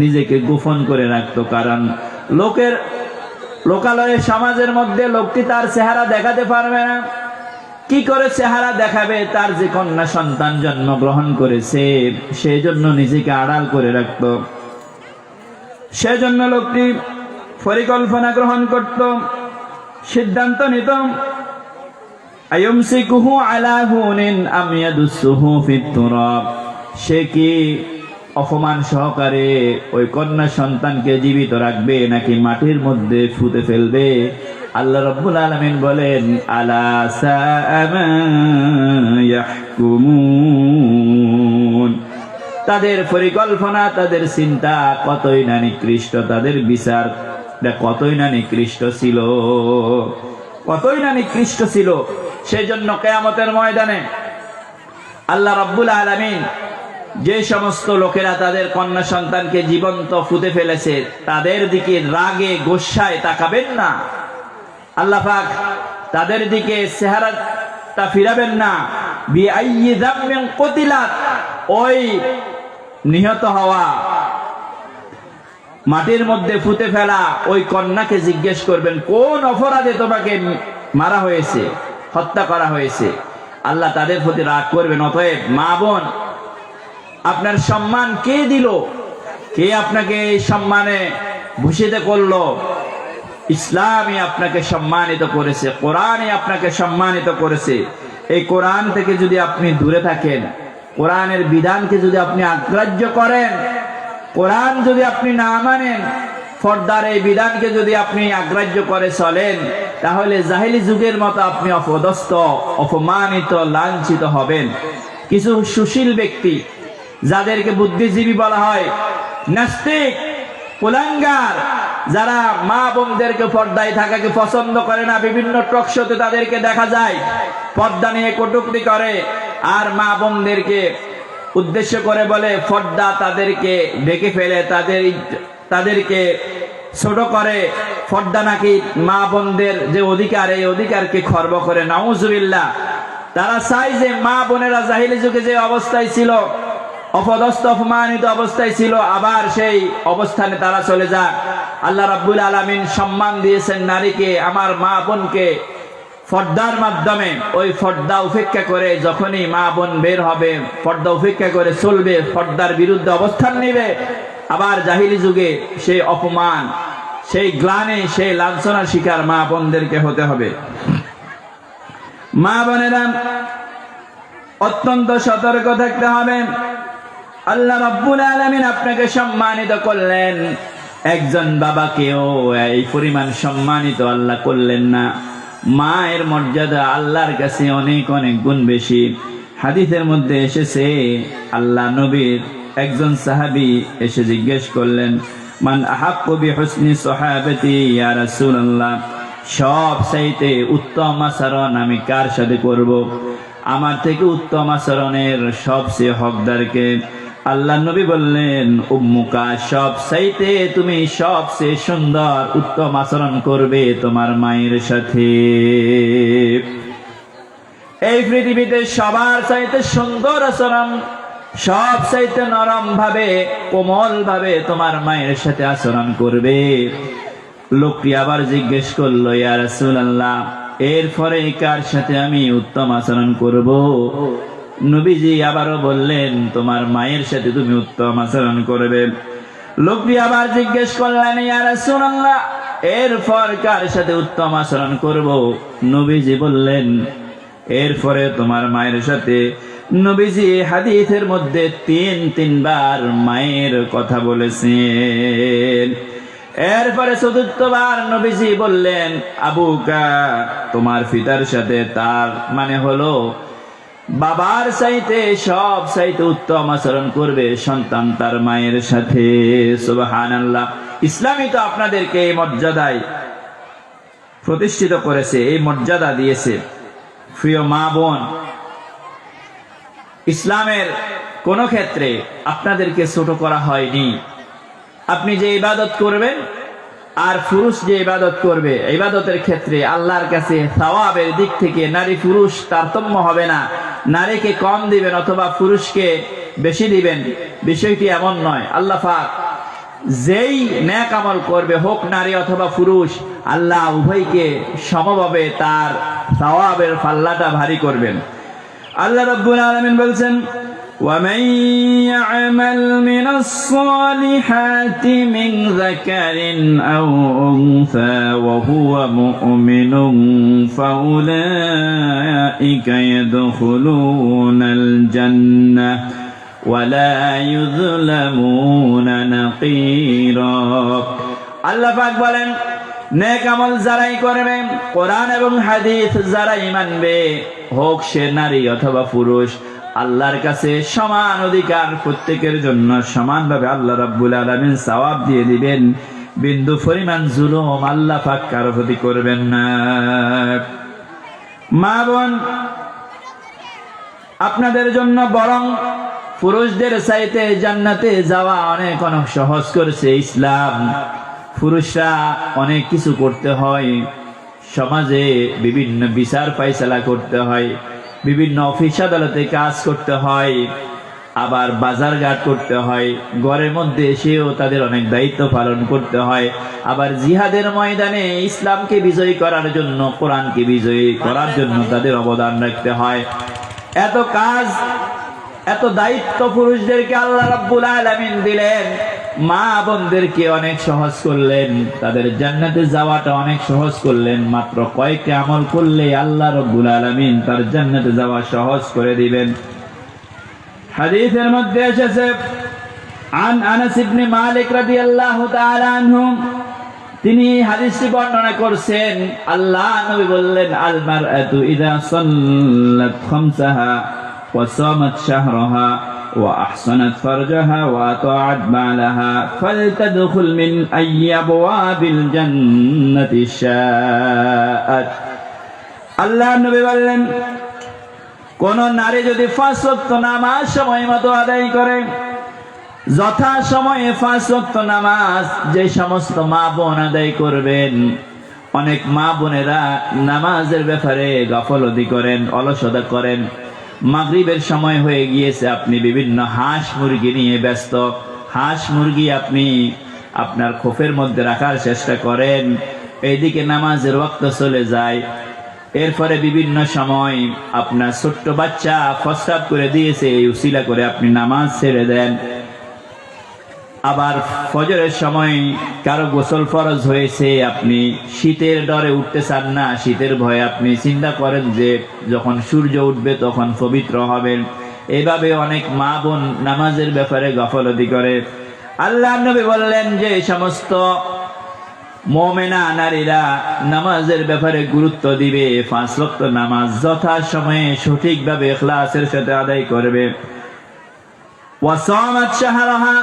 নিজেকে গোপন করে রাখতো। কারণ লোকালয়ে সমাজের মধ্যে লোকটি তার চেহারা দেখাতে পারবে না। কি করে চেহারা দেখাবে? তার যে কন্যা সন্তান জন্মগ্রহণ করেছে, সেই জন্য নিজেকে আড়াল করে রাখত। সেজন্য লোকটি পরিকল্পনা গ্রহণ করত, সিদ্ধান্ত নিত, আয়ুমসিকুহু আলা হুনিন আম ইয়াদুসুহু ফিত তুরাব। সে কি অপমান সহকারে ওই কন্যা সন্তানকে জীবিত রাখবে, নাকি মাটির মধ্যে ফুতে ফেলবে? আল্লাহ রাব্বুল আলামিন বলেন, আলা সাআ মা ইয়াহকুমুন। তাদের পরিকল্পনা, তাদের চিন্তা কতই না নিকৃষ্ট, তাদের বিচার কতই না নিকৃষ্ট ছিল, কতই না নিকৃষ্ট ছিল। সেজন্য কিয়ামতের ময়দানে আল্লাহ রাব্বুল আলামিন যে সমস্ত লোকেরা তাদের কন্যা সন্তানকে জীবন্ত ফুতে ফেলেছে, তাদের দিকে রাগে গোসায় তাকাবেন না। আল্লাহ পাক তাদের দিকে চেহারাটা ফিরাবেন না। বিআইয়ি যামবিন কুতিলাত, ওই নিহত হওয়া, মাটির মধ্যে ফুতে ফেলা ওই কন্যাকে জিজ্ঞেস করবেন, কোন অপরাধে তোমাকে মারা হয়েছে, হত্যা করা হয়েছে? আল্লাহ তাদের প্রতি রাগ করবেন। অতএব মা বোন, আপনার সম্মান কে দিল? কে আপনাকে এই সম্মানে ভূষিত করলো? ইসলামই আপনাকে সম্মানিত করেছে, কোরআনই আপনাকে সম্মানিত করেছে। এই কোরআন থেকে যদি আপনি দূরে থাকেন, কোরআনের বিধানকে যদি আপনি অগ্রাহ্য করেন, কোরআন যদি আপনি না মানেন, পর্দার এই বিধানকে যদি আপনি অগ্রাহ্য করে চলেন, তাহলে জাহেলি যুগের মতো আপনি অপদস্থ, অপমানিত, লাঞ্ছিত হবেন। কিছু সুশীল ব্যক্তি, যাদেরকে বুদ্ধিজীবী বলা হয়, নাস্তিক, কুলাঙ্গার, যারা মা বোনদেরকে পর্দায় থাকাকে পছন্দ করে না, বিভিন্ন টক শোতে তাদেরকে দেখা যায় পর্দা নিয়ে কটূক্তি করে, আর মা বোনদেরকে উদ্দেশ্য করে বলে পর্দা তাদেরকে ঢেকে ফেলে, তাদেরকে ছোট করে। পর্দা নাকি মা বোনদের যে অধিকার, এই অধিকারকে খর্ব করে। নাউজুবিল্লাহ। তারা চায় যে মা বোনেরা জাহিলি যুগে যে অবস্থায় ছিল, অপদস্থ, অপমানিত অবস্থায় ছিল, আবার সেই অবস্থানে তারা চলে যাক। আল্লাহ রাব্বুল আলামিন সম্মান দিয়েছেন নারীকে, আমার মা বোনকে পর্দার মাধ্যমে ওই পর্দা উপেক্ষা করে যখনই মা বোন বের হবে, পর্দা উপেক্ষা করে চলবে, পর্দার বিরুদ্ধে অবস্থান নেবে, আবার জাহিলি যুগে সেই অপমান, সেই গ্লানি, সেই লাঞ্ছনার শিকার মা বোনদেরকে হতে হবে। মা বোনেরা অত্যন্ত সতর্ক থাকতে হবে। আল্লাহ রাব্বুল আলামিন আপনাকে সম্মানিত করলেন, একজন বাবাকেও এই পরিমাণ সম্মানিত আল্লাহ করলেন না। মায়ের মর্যাদা আল্লাহর কাছে অনেক অনেক গুণ বেশি। হাদিসের মধ্যে এসেছে, আল্লাহ নবীর একজন সাহাবী এসে জিজ্ঞেস করলেন, মান আহাক্কু বিহুসনি সাহাবাতি ইয়া রাসূলুল্লাহ, সব চাইতে উত্তম আচরণ আমি কার সাথে করব? আমার থেকে উত্তম আচরণের সবচেয়ে হকদারকে? আল্লাহ নবী বললেন, উম্মুকা, সব চাইতে তুমি সবচেয়ে সুন্দর উত্তম আচরণ করবে তোমার মায়ের সাথে। এই পৃথিবীতে সবার চাইতে সুন্দর আচরণ, সব চাইতে নরম ভাবে, কোমল ভাবে তোমার মায়ের সাথে আচরণ করবে। লোকটি আবার জিজ্ঞেস করলো, ইয়া রাসূলুল্লাহ, এরপরে কার সাথে আমি উত্তম আচরণ করব? নবীজি আবারও বললেন, তোমার মায়ের সাথে তুমি উত্তম আচরণ করবে। লোকটি আবার জিজ্ঞেস করলেন, ইয়া রাসূলুল্লাহ, এরপর কার সাথে উত্তম আচরণ করব? নবীজি বললেন, এরপরে তোমার মায়ের সাথে। নবীজি হাদিসের মধ্যে তিনবার মায়ের কথা বলেছেন। এরপরে চতুর্থবার নবীজি বললেন, আবুকা, তোমার পিতার সাথে। তার মানে হলো বাবার চাইতে সব চাইতে উত্তম আচরণ করবে সন্তান তার মায়ের সাথে। সুবহানাল্লাহ। ইসলামই তো আপনাদেরকে এই মর্যাদায় প্রতিষ্ঠিত করেছে, এই মর্যাদা দিয়েছে। প্রিয় মা বোন, ইসলামের কোন ক্ষেত্রে আপনাদেরকে ছোট করা হয়নি। আপনি যে ইবাদত করবেন আর পুরুষ যে ইবাদত করবে, ইবাদতের ক্ষেত্রে আল্লাহর কাছে সওয়াবের দিক থেকে নারী পুরুষ তারতম্য হবে না। নারীকে কম দিবেন অথবা পুরুষকে বেশি দিবেন, বিষয়টি এমন নয়। আল্লাহ পাক যেই নেক আমল করবে, হোক নারী অথবা পুরুষ, আল্লাহ উভয়কে সমভাবে তার সওয়াবের পাল্লাটা ভারী করবেন। আল্লাহ রাব্বুল আলামিন বলছেন, وَمَن يَعْمَلْ مِنَ الصَّالِحَاتِ مِنْ ذَكَرٍ أَوْ أُنثَى وَهُوَ مُؤْمِنٌ فَأُولَئِكَ يَدْخُلُونَ الْجَنَّةَ وَلَا يُظْلَمُونَ نَقِيرًا। আল্লাহ পাক বলেন, নেক আমল যারাই করবে, কোরআন এবং হাদিস যারাই মানবে, হোক সে নারী অথবা পুরুষ, আল্লাহর কাছে সমান অধিকার, প্রত্যেকের জন্য সমানভাবে আল্লাহ রাব্বুল আলামিন সওয়াব দিয়ে দিবেন। বিন্দু পরিমাণ জুলুম আল্লাহ পাক কারো প্রতি করবেন না। মা বোন, আপনাদের জন্য বরং পুরুষদের চাইতে জান্নাতে যাওয়া অনেক অনেক সহজ করেছে ইসলাম। পুরুষরা অনেক কিছু করতে হয়, সমাজে বিভিন্ন বিচার ফায়সালা করতে হয়, বিভিন্ন অফিস আদালতে কাজ করতে হয়, আবার বাজারঘাট করতে হয়, ঘরের মধ্যে এসেও তাদের অনেক দায়িত্ব পালন করতে হয়, আবার জিহাদের ময়দানে ইসলামকে বিজয়ী করার জন্য, কোরআনকে বিজয়ী করার জন্য তাদের অবদান রাখতে হয়। এত কাজ, এত দায়িত্ব পুরুষদেরকে আল্লাহ রাব্বুল আলামিন দিলেন, মা বোনদেরকে অনেক সহজ করলেন, তাদের জান্নাতে যাওয়াটা অনেক সহজ করলেন। মাত্র কয়েকটা আমল করলে আল্লাহ রাব্বুল আলামিন তার জান্নাতে যাওয়া সহজ করে দিবেন। হাদিসের মধ্যে এসেছে, আন আনাস ইবনে মালিক রাদিয়াল্লাহু তাআলা আনহু, তিনি হাদিসটি বর্ণনা করছেন। আল্লাহ নবী বললেন, আল মারআতু ইযা সাল্লাত খামসাহা ওয়া সামাত শাহরাহা وأحصنت فرجها وأطاعت بعلها فلتدخل من أي أبواب الجنة شاءت। আল্লাহ নবী বললেন, কোন নারী যদি 5 ওয়াক্ত নামাজ সময় মতো আদায় করে, যথা সময়ে 5 ওয়াক্ত নামাজ যে সমস্ত মা বোন আদায় করবেন, অনেক মা বোনেরা নামাজের ব্যাপারে গাফলতি করেন, অলসতা করেন। মাগরিবের সময় হয়ে গিয়েছে, আপনি বিভিন্ন হাঁস মুরগি নিয়ে ব্যস্ত, হাঁস মুরগি আপনি আপনার খোপের মধ্যে রাখার চেষ্টা করেন, এইদিকে নামাজের ওয়াক্ত চলে যায়। এরপরে বিভিন্ন সময় আপনার ছোট্ট বাচ্চা প্রস্রাব করে দিয়েছে, এই উসিলা করে আপনি নামাজ ছেড়ে দেন। আবার ফজরের সময় কারো গোসল ফরজ হয়েছে, আপনি শীতের ডরে উঠতে চান না, শীতের ভয়ে আপনি চিন্তা করেন যে যখন সূর্য উঠবে তখন পবিত্র হবেন। এভাবে অনেক মা বোন নামাজের ব্যাপারে গাফলতি করে। আল্লাহ নবী বললেন যে এই সমস্ত মুমিনা নারীরা নামাজের ব্যাপারে গুরুত্ব দিবে, 5 ওয়াক্ত নামাজ যথা সময়ে সঠিকভাবে ইখলাসের সাথে আদায় করবে। ওয়াসামাত শাহরাহা,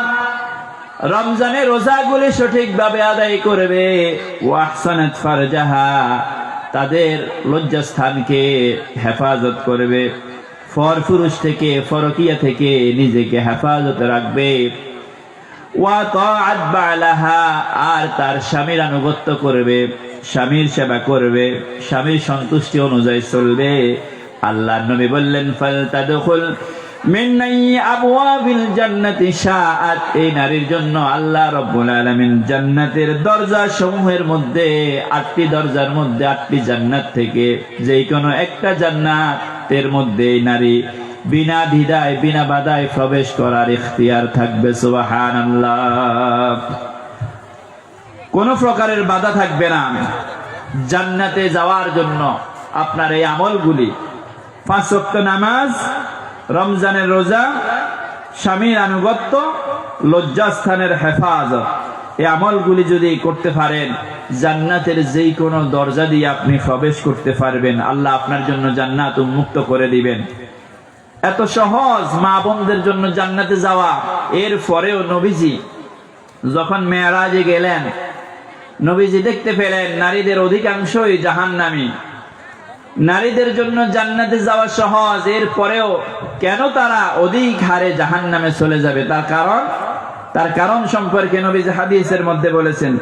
রমজানের রোজাগুলি সঠিকভাবে আদায় করবে। ওয়াহসানাত ফারজাহা, তাদের লজ্জাস্থানকে হেফাজত করবে। পুরুষ থেকে পরকীয়া থেকে নিজেকে হেফাজত রাখবে। ওয়া তাআত বালাহা, আর তার স্বামীর আনুগত্য করবে, স্বামীর সেবা করবে, স্বামীর সন্তুষ্টি অনুযায়ী চলবে। আল্লাহর নবী বললেন ফালতাদখুল মিন আবওয়াবিল জান্নাতি শাআত, এই নারীর জন্য আল্লাহ রাব্বুল আলামিন জান্নাতের দরজা সমূহের মধ্যে 8টি দরজার মধ্যে 8টি জান্নাত থেকে যে কোনো একটা জান্নাতের মধ্যে এই নারী বিনা দ্বিধায় বিনা বাধায় প্রবেশ করার ইখতিয়ার থাকবে। সুবহানাল্লাহ, কোন প্রকারের বাধা থাকবে না জান্নাতে যাওয়ার জন্য। আপনার এই আমলগুলি 5 ওয়াক্ত নামাজ, রমজানের রোজা, স্বামীর আনুগত্য, লজ্জাস্থানের হেফাজত, এই আমলগুলি যদি করতে পারেন জান্নাতের যেই কোনো দরজা দিয়ে আপনি প্রবেশ করতে পারবেন। আল্লাহ আপনার জন্য জান্নাত উন্মুক্ত করে দিবেন। এত সহজ মা বোনদের জন্য জান্নাতে যাওয়া। এর পরেও নবীজি যখন মেরাজে গেলেন, নবীজি দেখতে পেলেন নারীদের অধিকাংশই জাহান্নামী। নারীদের জন্য জান্নাতে যাওয়া সহজ, এর পরেও কেন তারা অধিক হারে জাহান্নামে চলে যাবে? তার কারণ সম্পর্কে নবীজি হাদিসের মধ্যে বলেছেন।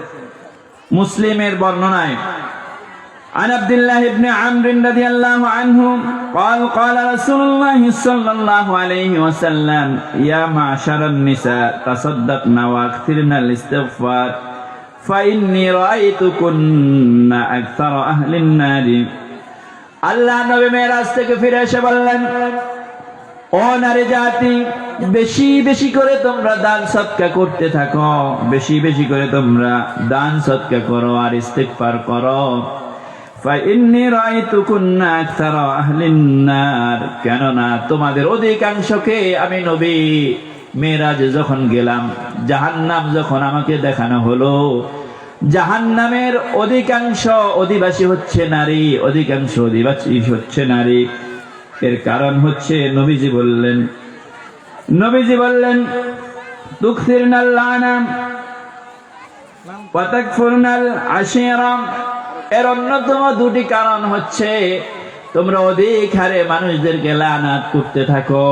মুসলিমের বর্ণনায় عن عبد الله بن عمرو رضي الله عنه قال قال رسول الله صلى الله عليه وسلم يا معشر النساء تصدقن واكثرن الاستغفار فإني رأيتكن أكثر أهل النار। আল্লাহ নবী মেরাজ থেকে ফিরে এসে বললেন, ও নারী জাতি, বেশি বেশি করে তোমরা দান সদকা করতে থাকো, বেশি বেশি করে তোমরা দান সদকা করো আর ইস্তিগফার করো। ফাইন্নী রাআইতুকুন্না আকসারা আহলিন নার, কেননা তোমাদের অধিকাংশকে আমি নবী মেরাজে যখন গেলাম, জাহান্নাম যখন আমাকে দেখানো হলো, জাহান্নামের অধিকাংশ অধিবাসী হচ্ছে নারী, অধিকাংশ অধিবাসী হচ্ছে নারী। এর কারণ হচ্ছে নবীজি বললেন তুকসিরনাল লানা ওয়া তাকফুরনাল আশীরা। এর অন্যতম 2টি কারণ হচ্ছে তোমরা অধিক হারে মানুষদেরকে লানত করতে থাকো,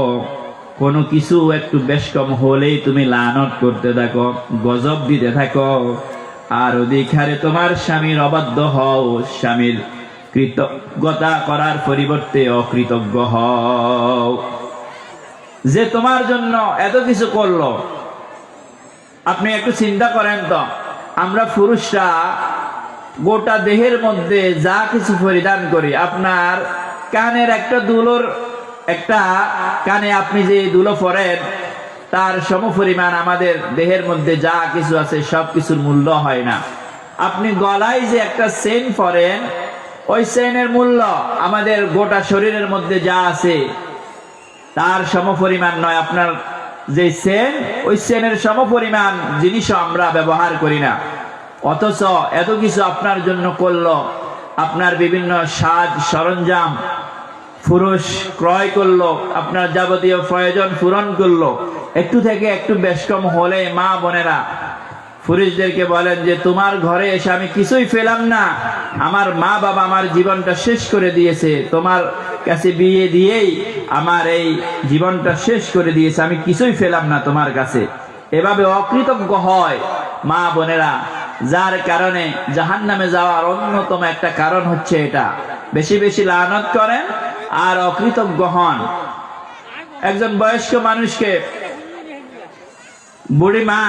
কোনো কিছু একটু বেশ কম হলেই তুমি লানত করতে থাকো, গজব দিতে থাকো, আর অধিক হারে তোমার স্বামীর অবাধ্য হও, স্বামীর কৃতজ্ঞতা করার পরিবর্তে অকৃতজ্ঞ হও। যে তোমার জন্য এত কিছু করলো, আপনি একটু চিন্তা করেন তো, আমরা পুরুষরা গোটা দেহের মধ্যে যা কিছু পরিধান করি, আপনার কানের একটা দুলোর একটা কানে আপনি যে দুলো পরেন তার সমপরিমাণ আমাদের দেহের মধ্যে যা কিছু আছে সব কিছুর মূল্য হয় না। আপনি গলায় যে একটা চেইন পরেন, ওই চেইনের মূল্য আমাদের গোটা শরীরের মধ্যে যা আছে তার সমপরিমাণ নয়। আপনার যে চেইন, ওই চেইনের সমপরিমাণ জিনিসও আমরা ব্যবহার করি না, অথচ এত কিছু আপনার জন্য করলো। আপনার বিভিন্ন সাজ সরঞ্জাম পুরুষ ক্রয় করলো, আপনার যাবতীয় প্রয়োজন পূরণ করলো। একটু থেকে একটু বেশ কম হলে মা বোনেরা পুরুষদেরকে বলেন যে তোমার ঘরে এসে আমি কিছুই পেলাম না, আমার মা বাবা আমার জীবনটা শেষ করে দিয়েছে, তোমার কাছে বিয়ে দিয়েই আমার এই জীবনটা শেষ করে দিয়েছে, আমি কিছুই পেলাম না তোমার কাছে। এভাবে অকৃতজ্ঞ হয় মা বোনেরা, যার কারণে জাহান্নামে যাওয়ার অন্যতম একটা কারণ হচ্ছে এটা। বেশি বেশি লানত করেন আর অকৃতজ্ঞ হন। একজন বয়স্ক মানুষকে বুড়ি মা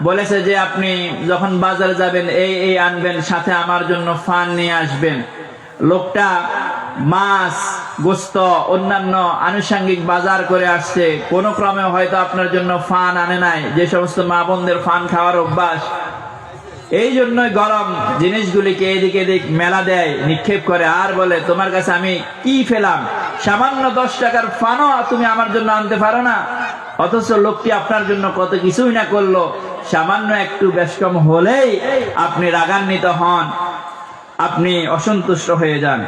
বলেছে যে আপনি যখন বাজারে যাবেন এই আনবেন, সাথে আমার জন্য ফান নিয়ে আসবেন। লোকটা মাছ গোস্ত অন্যান্য আনুষঙ্গিক বাজার করে আসছে, কোনো ক্রমে হয়তো আপনার জন্য ফান আনে নাই, যে সমস্ত মা বোনদের ফান খাওয়ার অভ্যাস, এই জন্যই গরম জিনিসগুলিকে এদিকে এদিক মেলা দেয়, নিক্ষেপ করে, আর বলে তোমার কাছে আমি কি ফেলাম, সামান্য 10 টাকার ফানও তুমি আমার জন্য আনতে পারো না। অথচ লোকটি আপনার জন্য কত কিছুই না করলো, সামান্য একটু বেশকম হলেই আপনি রাগান্বিত হন, আপনি অসন্তুষ্ট হয়ে যান।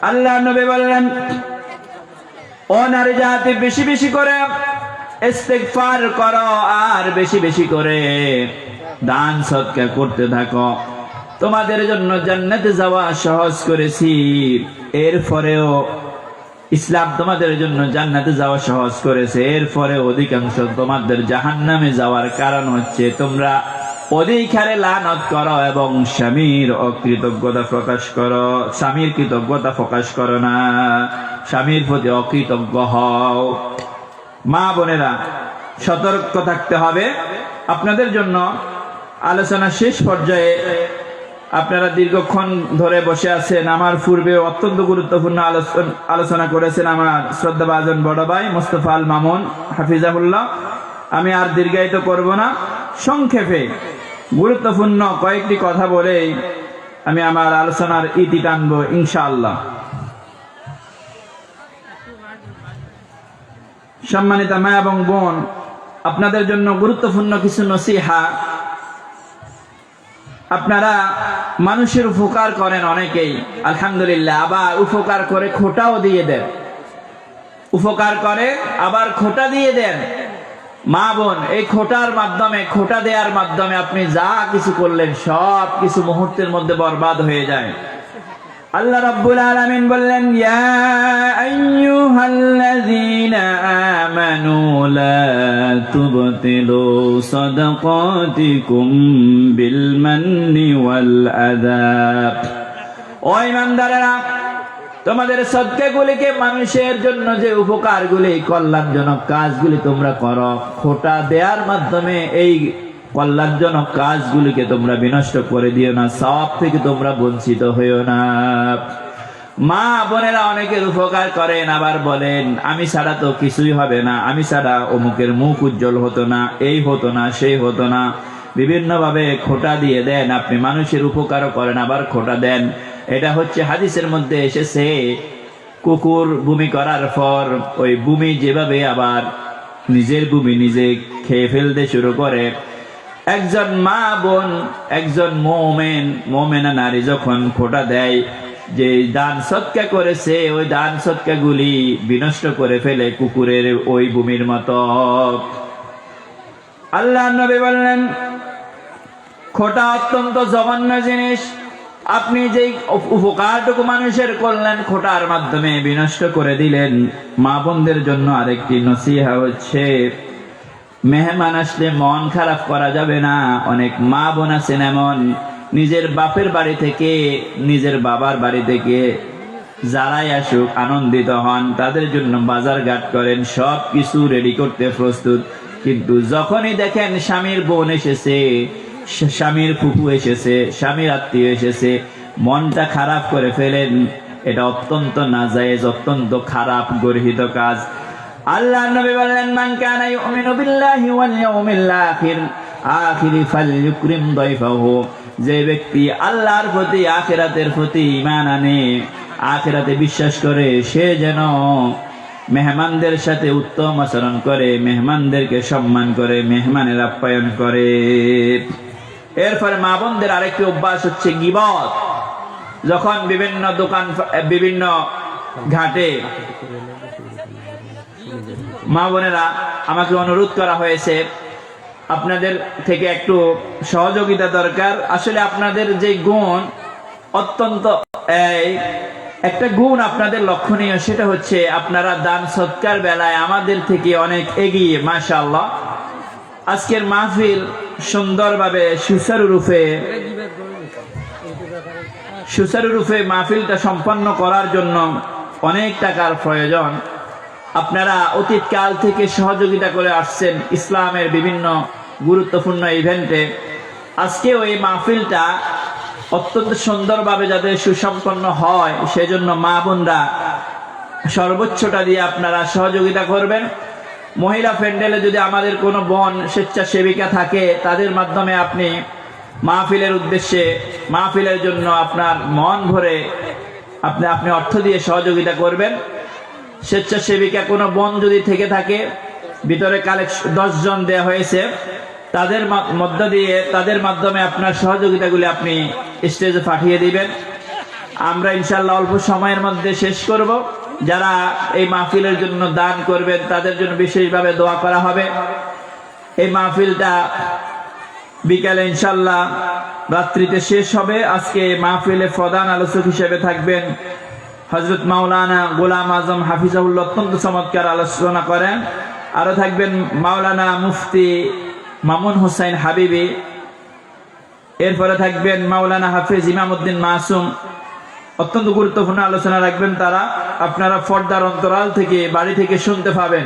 আল্লাহ নবী বললেন, ও নারী জাতি, বেশি বেশি করে ইস্তিগফার করো আর বেশি বেশি করে দান সদকা করতে থাকো, তোমাদের জন্য জান্নাতে যাওয়া সহজ করেছি। এরপরেও ইসলাম তোমাদের জন্য জান্নাতে যাওয়া সহজ করেছে, এরপরে অধিকাংশ তোমাদের জাহান্নামে যাওয়ার কারণ হচ্ছে তোমরা অধিক হারে লানত করো এবং স্বামীর অকৃতজ্ঞতা প্রকাশ করো, স্বামীর কৃতজ্ঞতা প্রকাশ করো না, স্বামীর প্রতি অকৃতজ্ঞ হও। মা বোনেরা, সতর্ক থাকতে হবে। আপনাদের জন্য আলোচনা শেষ পর্যায়ে, আপনারা দীর্ঘক্ষণ ধরে বসে আছেন, আমার পূর্বে অত্যন্ত গুরুত্বপূর্ণ আলোচনা করেছেন আমার শ্রদ্ধাভাজন বড় ভাই মোস্তফা আল মামুন হাফিজাহুল্লাহ। আমি আর দীর্ঘায়িত করব না, সংক্ষেপে গুরুত্বপূর্ণ কয়েকটি কথা বলেই আমি আমার আলোচনার ইতি টানব ইনশাআল্লাহ। সম্মানিত মা এবং বোন, আপনাদের জন্য গুরুত্বপূর্ণ কিছু নসিহা। আপনারা মানুষের উপকার করেন অনেকেই, আলহামদুলিল্লাহ, আবার উপকার করে খোটাও দিয়ে দেন, উপকার করে আবার খোটা দিয়ে দেন। মা বোন, এই খোটার মাধ্যমে, খোটা দেওয়ার মাধ্যমে আপনি যা কিছু করলেন সব কিছু মুহূর্তের মধ্যে বরবাদ হয়ে যায়। আল্লাহ রাব্বুল আলামিন বললেন, ইয়া আইয়ুহাল্লাযীনা আমানু লা তুবতিলু সাদাকাতিকুম বিল মান্নি ওয়াল আযা। ও ঈমানদারেরা, তোমাদের সদকাগুলিকে, মানুষের জন্য যে উপকারগুলি, কল্যাণজনক কাজগুলি তোমরা করো, খোটা দেওয়ার মাধ্যমে এই কল্যাণজনক কাজগুলিকে তোমরা বিনষ্ট করে দিও না, সওয়াব থেকে তোমরা বঞ্চিত হইও না। মা বোনেরা অনেকের উপকার করেন, আবার বলেন আমি ছাড়া তো কিছুই হবে না, আমি ছাড়া অমুকের মুখ উজ্জ্বল হতো না, এই হতো না, সেই হতো না, বিভিন্ন ভাবে খোটা দিয়ে দেন। আপনি মানুষের উপকারও করেন আবার খোটা দেন। এটা হচ্ছে হাদিসের মধ্যে এসেছে, কুকুর বমি করার পর ওই বমি যেভাবে আবার নিজের বমি নিজে খেয়ে ফেলতে শুরু করে, একজন মা বোন, একজন মোমেনা নারী যখন খোটা দেয়, যে দান সদকা করেছে, ওই দান সদকা গুলি বিনষ্ট করে ফেলে কুকুরের ওই ভূমির মতো। আল্লাহ নবী বললেন, খোটা অত্যন্ত জঘন্য জিনিস। আপনি যেই উপকারটুকু মানুষের করলেন, খোটার মাধ্যমে বিনষ্ট করে দিলেন। মা বোনদের জন্য আরেকটি নসিহা হচ্ছে, মেহমান আসলে মন খারাপ করা যাবে না। অনেক মা বোন আছেন এমন, নিজের বাপের বাড়ি থেকে, নিজের বাবার বাড়ি থেকে যারাই আসুক আনন্দিত হন, তাদের জন্য বাজার ঘাট করেন, সব কিছু রেডি করতে প্রস্তুত। কিন্তু যখনই দেখেন স্বামীর বোন এসেছে, স্বামীর ফুফু এসেছে, স্বামীর আত্মীয় এসেছে, মনটা খারাপ করে ফেলেন। এটা অত্যন্ত নাজায়েজ, অত্যন্ত খারাপ গর্হিত কাজ। আল্লাহ নবী বললেন, মান কানা ইউমিনু বিল্লাহি ওয়াল ইয়াউমিল আখির ফালইউকরিম দাইফাহু। যে ব্যক্তি আল্লাহর প্রতি, আখিরাতের প্রতি ঈমান আনে, আখিরাতে বিশ্বাস করে, সে যেন মেহমানদের সাথে উত্তম আচরণ করে, মেহমানদেরকে সম্মান করে, মেহমানের আপ্যায়ন করে। এরপরে মা বোনদের আরেকটি অভ্যাস হচ্ছে গীবত। যখন বিভিন্ন দোকান, বিভিন্ন ঘাটে, মা বোনেরা, আমাকে অনুরোধ করা হয়েছে, আপনাদের থেকে একটু সহযোগিতা দরকার। আসলে আপনাদের যে গুণ, অত্যন্ত একটা গুণ আপনাদের লক্ষণীয়, সেটা হচ্ছে আপনারা দান সৎকার বেলায় আমাদের থেকে অনেক এগিয়ে। মাশাআল্লাহ, আজকের মাহফিল সুন্দরভাবে সুচারুরূপে মাহফিলটা সম্পন্ন করার জন্য অনেক টাকার প্রয়োজন। আপনারা অতীতকাল থেকে সহযোগিতা করে আসছেন ইসলামের বিভিন্ন গুরুত্বপূর্ণ ইভেন্টে। আজকেও এই মাহফিলটা অত্যন্ত সুন্দরভাবে যাতে সুসম্পন্ন হয় সেজন্য মা বোনরা সর্বোচ্চটা দিয়ে আপনারা সহযোগিতা করবেন। মহিলা প্যান্ডেলে যদি আমাদের কোনো বোন স্বেচ্ছাসেবিকা থাকে তাদের মাধ্যমে আপনি মাহফিলের উদ্দেশ্যে মাহফিলের জন্য আপনার মন ভরে আপনি অর্থ দিয়ে সহযোগিতা করবেন। স্বেচ্ছাসেবিকা কোনো বোন যদি থেকে থাকে, ভিতরে 10 জন দেয়া হয়েছে, তাদের মধ্য দিয়ে তাদের মাধ্যমে আপনার সহযোগিতাগুলি আপনি স্টেজে পাঠিয়ে দিবেন। আমরা ইনশাআল্লাহ অল্প সময়ের মধ্যে শেষ করব। যারা এই মাহফিলের জন্য দান করবেন তাদের জন্য বিশেষভাবে দোয়া করা হবে। এই মাহফিলটা বিকালে ইনশাআল্লাহ রাত্রিতে শেষ হবে। আজকে মাহফিলে প্রধান আলোচক হিসেবে থাকবেন হযরত মাওলানা গোলাম আজম হাফিজাহুল্লাহ, অত্যন্ত চমৎকার আলোচনা করেন। আরো থাকবেন মাওলানা মুফতি মামুন হুসাইন হাবিবি। এরপরে থাকবেন মাওলানা হাফেজ ইমামউদ্দিন মাসুম, অত্যন্ত গুরুত্বপূর্ণ আলোচনা রাখবেন তারা। আপনারা পর্দার অন্তরাল থেকে বাড়ি থেকে শুনতে পাবেন।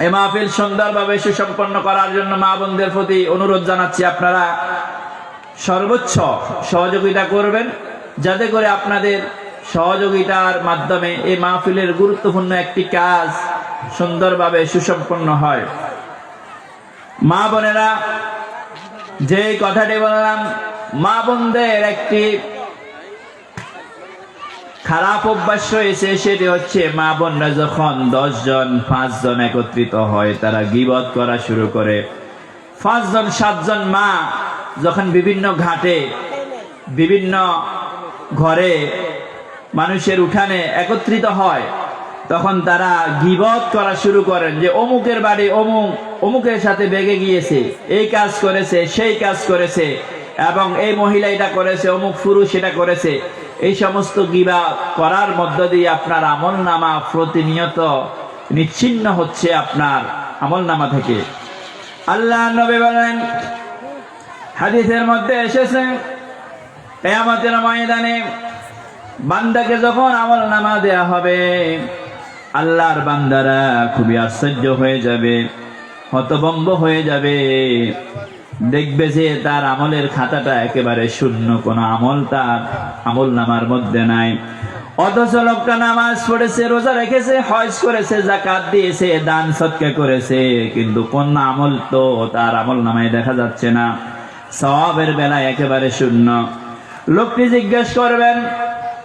এই মাহফিল সুন্দরভাবে সুসম্পন্ন করার জন্য মা বোনদের প্রতি অনুরোধ জানাচ্ছি, আপনারা সর্বোচ্চ সহযোগিতা করবেন, যাতে করে আপনাদের সহযোগিতার মাধ্যমে এই মাহফিলের গুরুত্বপূর্ণ একটি কাজ সুন্দরভাবে সুসম্পন্ন হয়। মা বোনেরা, যে কথাটি বললাম, মা বোনদের একটি খারাপ অভ্যাস রয়েছে, সেটি হচ্ছে মা বোনরা যখন 10 জন 5 জন একত্রিত হয় তারা গীবত করা শুরু করে। 5 জন 7 জন মা যখন বিভিন্ন ঘাটে বিভিন্ন ঘরে মানুষের উঠানে একত্রিত হয় তখন তারা গীবত করা শুরু করেন যে অমুকের বাড়ি অমুকের সাথে বেগে গিয়েছে, এই কাজ করেছে, সেই কাজ করেছে, এবং এই মহিলা এটা করেছে, অমুক পুরুষ এটা করেছে। এই সমস্ত গীবত করার মধ্য দিয়ে আপনার আমলনামা প্রতিনিয়ত নিচ্ছিন্ন হচ্ছে আপনার আমলনামা থেকে। আল্লাহ নবী বলেন, হাদিসের মধ্যে এসেছে, কিয়ামতের ময়দানে বান্দাকে যখন আমলনামা দেয়া হবে, আল্লাহর বান্দারা খুবই আশ্চর্য হয়ে যাবে, হতভম্ব হয়ে যাবে। দেখবে যে তার আমলের খাতাটা একেবারে শূন্য, কোনো আমল তার আমলনামার মধ্যে নাই। অথচ লোকটা নামাজ পড়েছে, রোজা রেখেছে, হজ করেছে, যাকাত দিয়েছে, দান সদকা করেছে, কিন্তু কোন আমল তো তার আমলনামায় দেখা যাচ্ছে না। সওয়াবের বেলায় একেবারে শূন্য। লোকটি জিজ্ঞেস করবেন,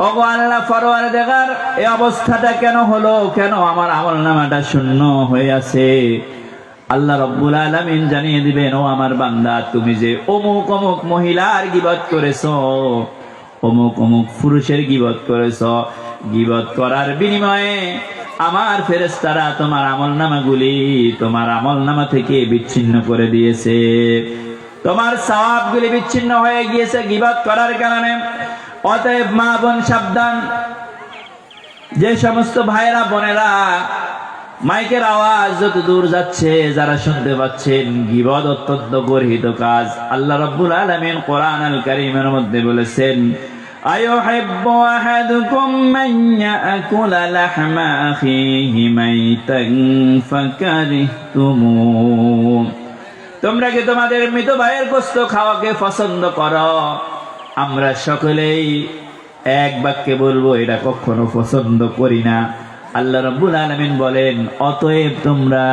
ওগো আল্লাহ পরওয়ারদিগার, এই অবস্থাটা কেন হলো? কেন আমার আমলনামাটা শূন্য হয়ে আছে? আল্লাহ রাব্বুল আলামিন জানিয়ে দিবেন, ও আমার বান্দা, তুমি যে অমুক অমুক মহিলার গীবত করেছো, অমুক অমুক পুরুষের গীবত করেছো, গীবত করার বিনিময়ে আমার ফেরেশতারা তোমার আমলনামাগুলি তোমার আমলনামা থেকে বিচ্ছিন্ন করে দিয়েছে। তোমার সওয়াবগুলি বিচ্ছিন্ন হয়ে গিয়েছে গীবত করার কারণে। অতএব মা বোন সাবধান। যে সমস্ত ভাইরা বোনেরা মাইকের আওয়াজ যত দূর যাচ্ছে, যারা শুনতে পাচ্ছেন, গীবত অত্যন্ত গর্হিত কাজ। আল্লাহ রাব্বুল আলামিন কোরআন আল কারীমের মধ্যে বলেছেন, আয়ুহিব্বু আহাদুকুম মান ইয়াকুলা লাহমা আখিহি মাইতান ফাকারিহতুমু। তোমরা কি তোমাদের মৃত ভাইয়ের গোশত খাওয়াকে পছন্দ করো? আমরা সকলেই এক বাক্যে বলবো, এটা কখনো পছন্দ করি না। আল্লাহ রাব্বুল আলামিন বলেন, অতএব তোমরা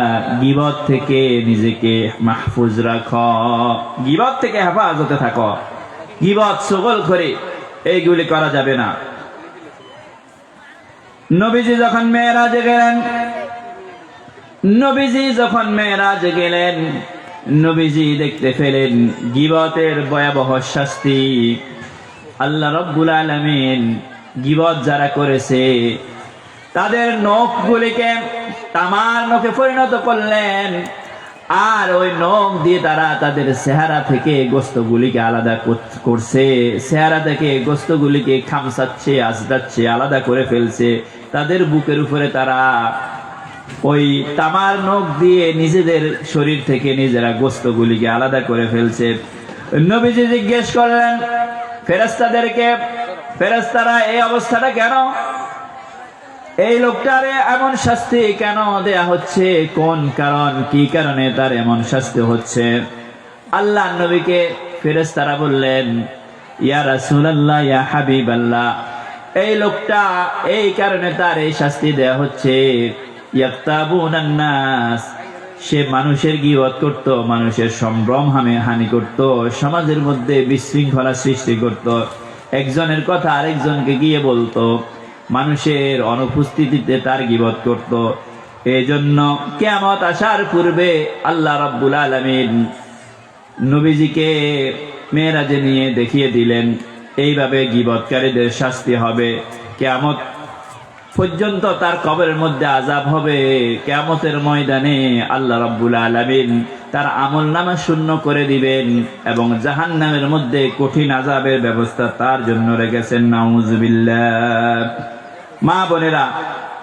গীবত থেকে নিজেকে মাহফুজ রাখো, গীবত থেকে হেফাজতে থাকো। গীবত, চগলখড়ি এইগুলি করা যাবে না। নবীজি যখন মেরাজে গেলেন, নবীজি দেখতে পেলেন গীবতের ভয়াবহ শাস্তি। আল্লাহ রাব্বুল আলামিন গীবত যারা করেছে তাদের নখগুলিকে তামার নখে পরিণত করলেন, আর ওই নখ দিয়ে তারা তাদের চেহারা থেকে গোশতগুলিকে আলাদা করছে, চেহারা থেকে গোশতগুলিকে খামসাচ্ছে, আঁচড়াচ্ছে, আলাদা করে ফেলছে। তাদের বুকের উপরে তারা ওই তামার নখ দিয়ে নিজেদের শরীর থেকে নিজেরা গোশতগুলিকে আলাদা করে ফেলছে। নবীজি জিজ্ঞেস করলেন ফেরেশতাদেরকে, ফেরেশতারা এই অবস্থাটা কেন? এই লোকটারে এমন শাস্তি কেন দেয়া হচ্ছে? কোন কারণ, কি কারণে তার এমন শাস্তি হচ্ছে? আল্লাহ নবীকে ফেরেশতারা বললেন, ইয়া রাসূলুল্লাহ, ইয়া হাবিবাল্লাহ। এই লোকটা এই কারণে তার এই শাস্তি দেয়া হচ্ছে, ইয়াক্তাবুনান নাস, সে মানুষের গীবত করত, মানুষের সম্ভ্রম হানি করত, সমাজের মধ্যে বিশৃঙ্খলা সৃষ্টি করত, একজনের কথা আরেকজনকে গিয়ে বলতো, মানুষের অনুপস্থিতিতে তার গীবত করত। এই জন্য কিয়ামত আসার পূর্বে আল্লাহ রাব্বুল আলামিন নবীজিকে মেরাজে নিয়ে দেখিয়ে দিলেন এইভাবে গীবতকারীদের শাস্তি হবে। কিয়ামত পর্যন্ত তার কবরের মধ্যে আযাব হবে। কিয়ামতের ময়দানে আল্লাহ রাব্বুল আলামিন তার আমলনামা শূন্য করে দিবেন এবং জাহান্নামের মধ্যে কঠিন আযাবের ব্যবস্থা তার জন্য রেখেছেন। নাউযুবিল্লাহ। মা বোনেরা,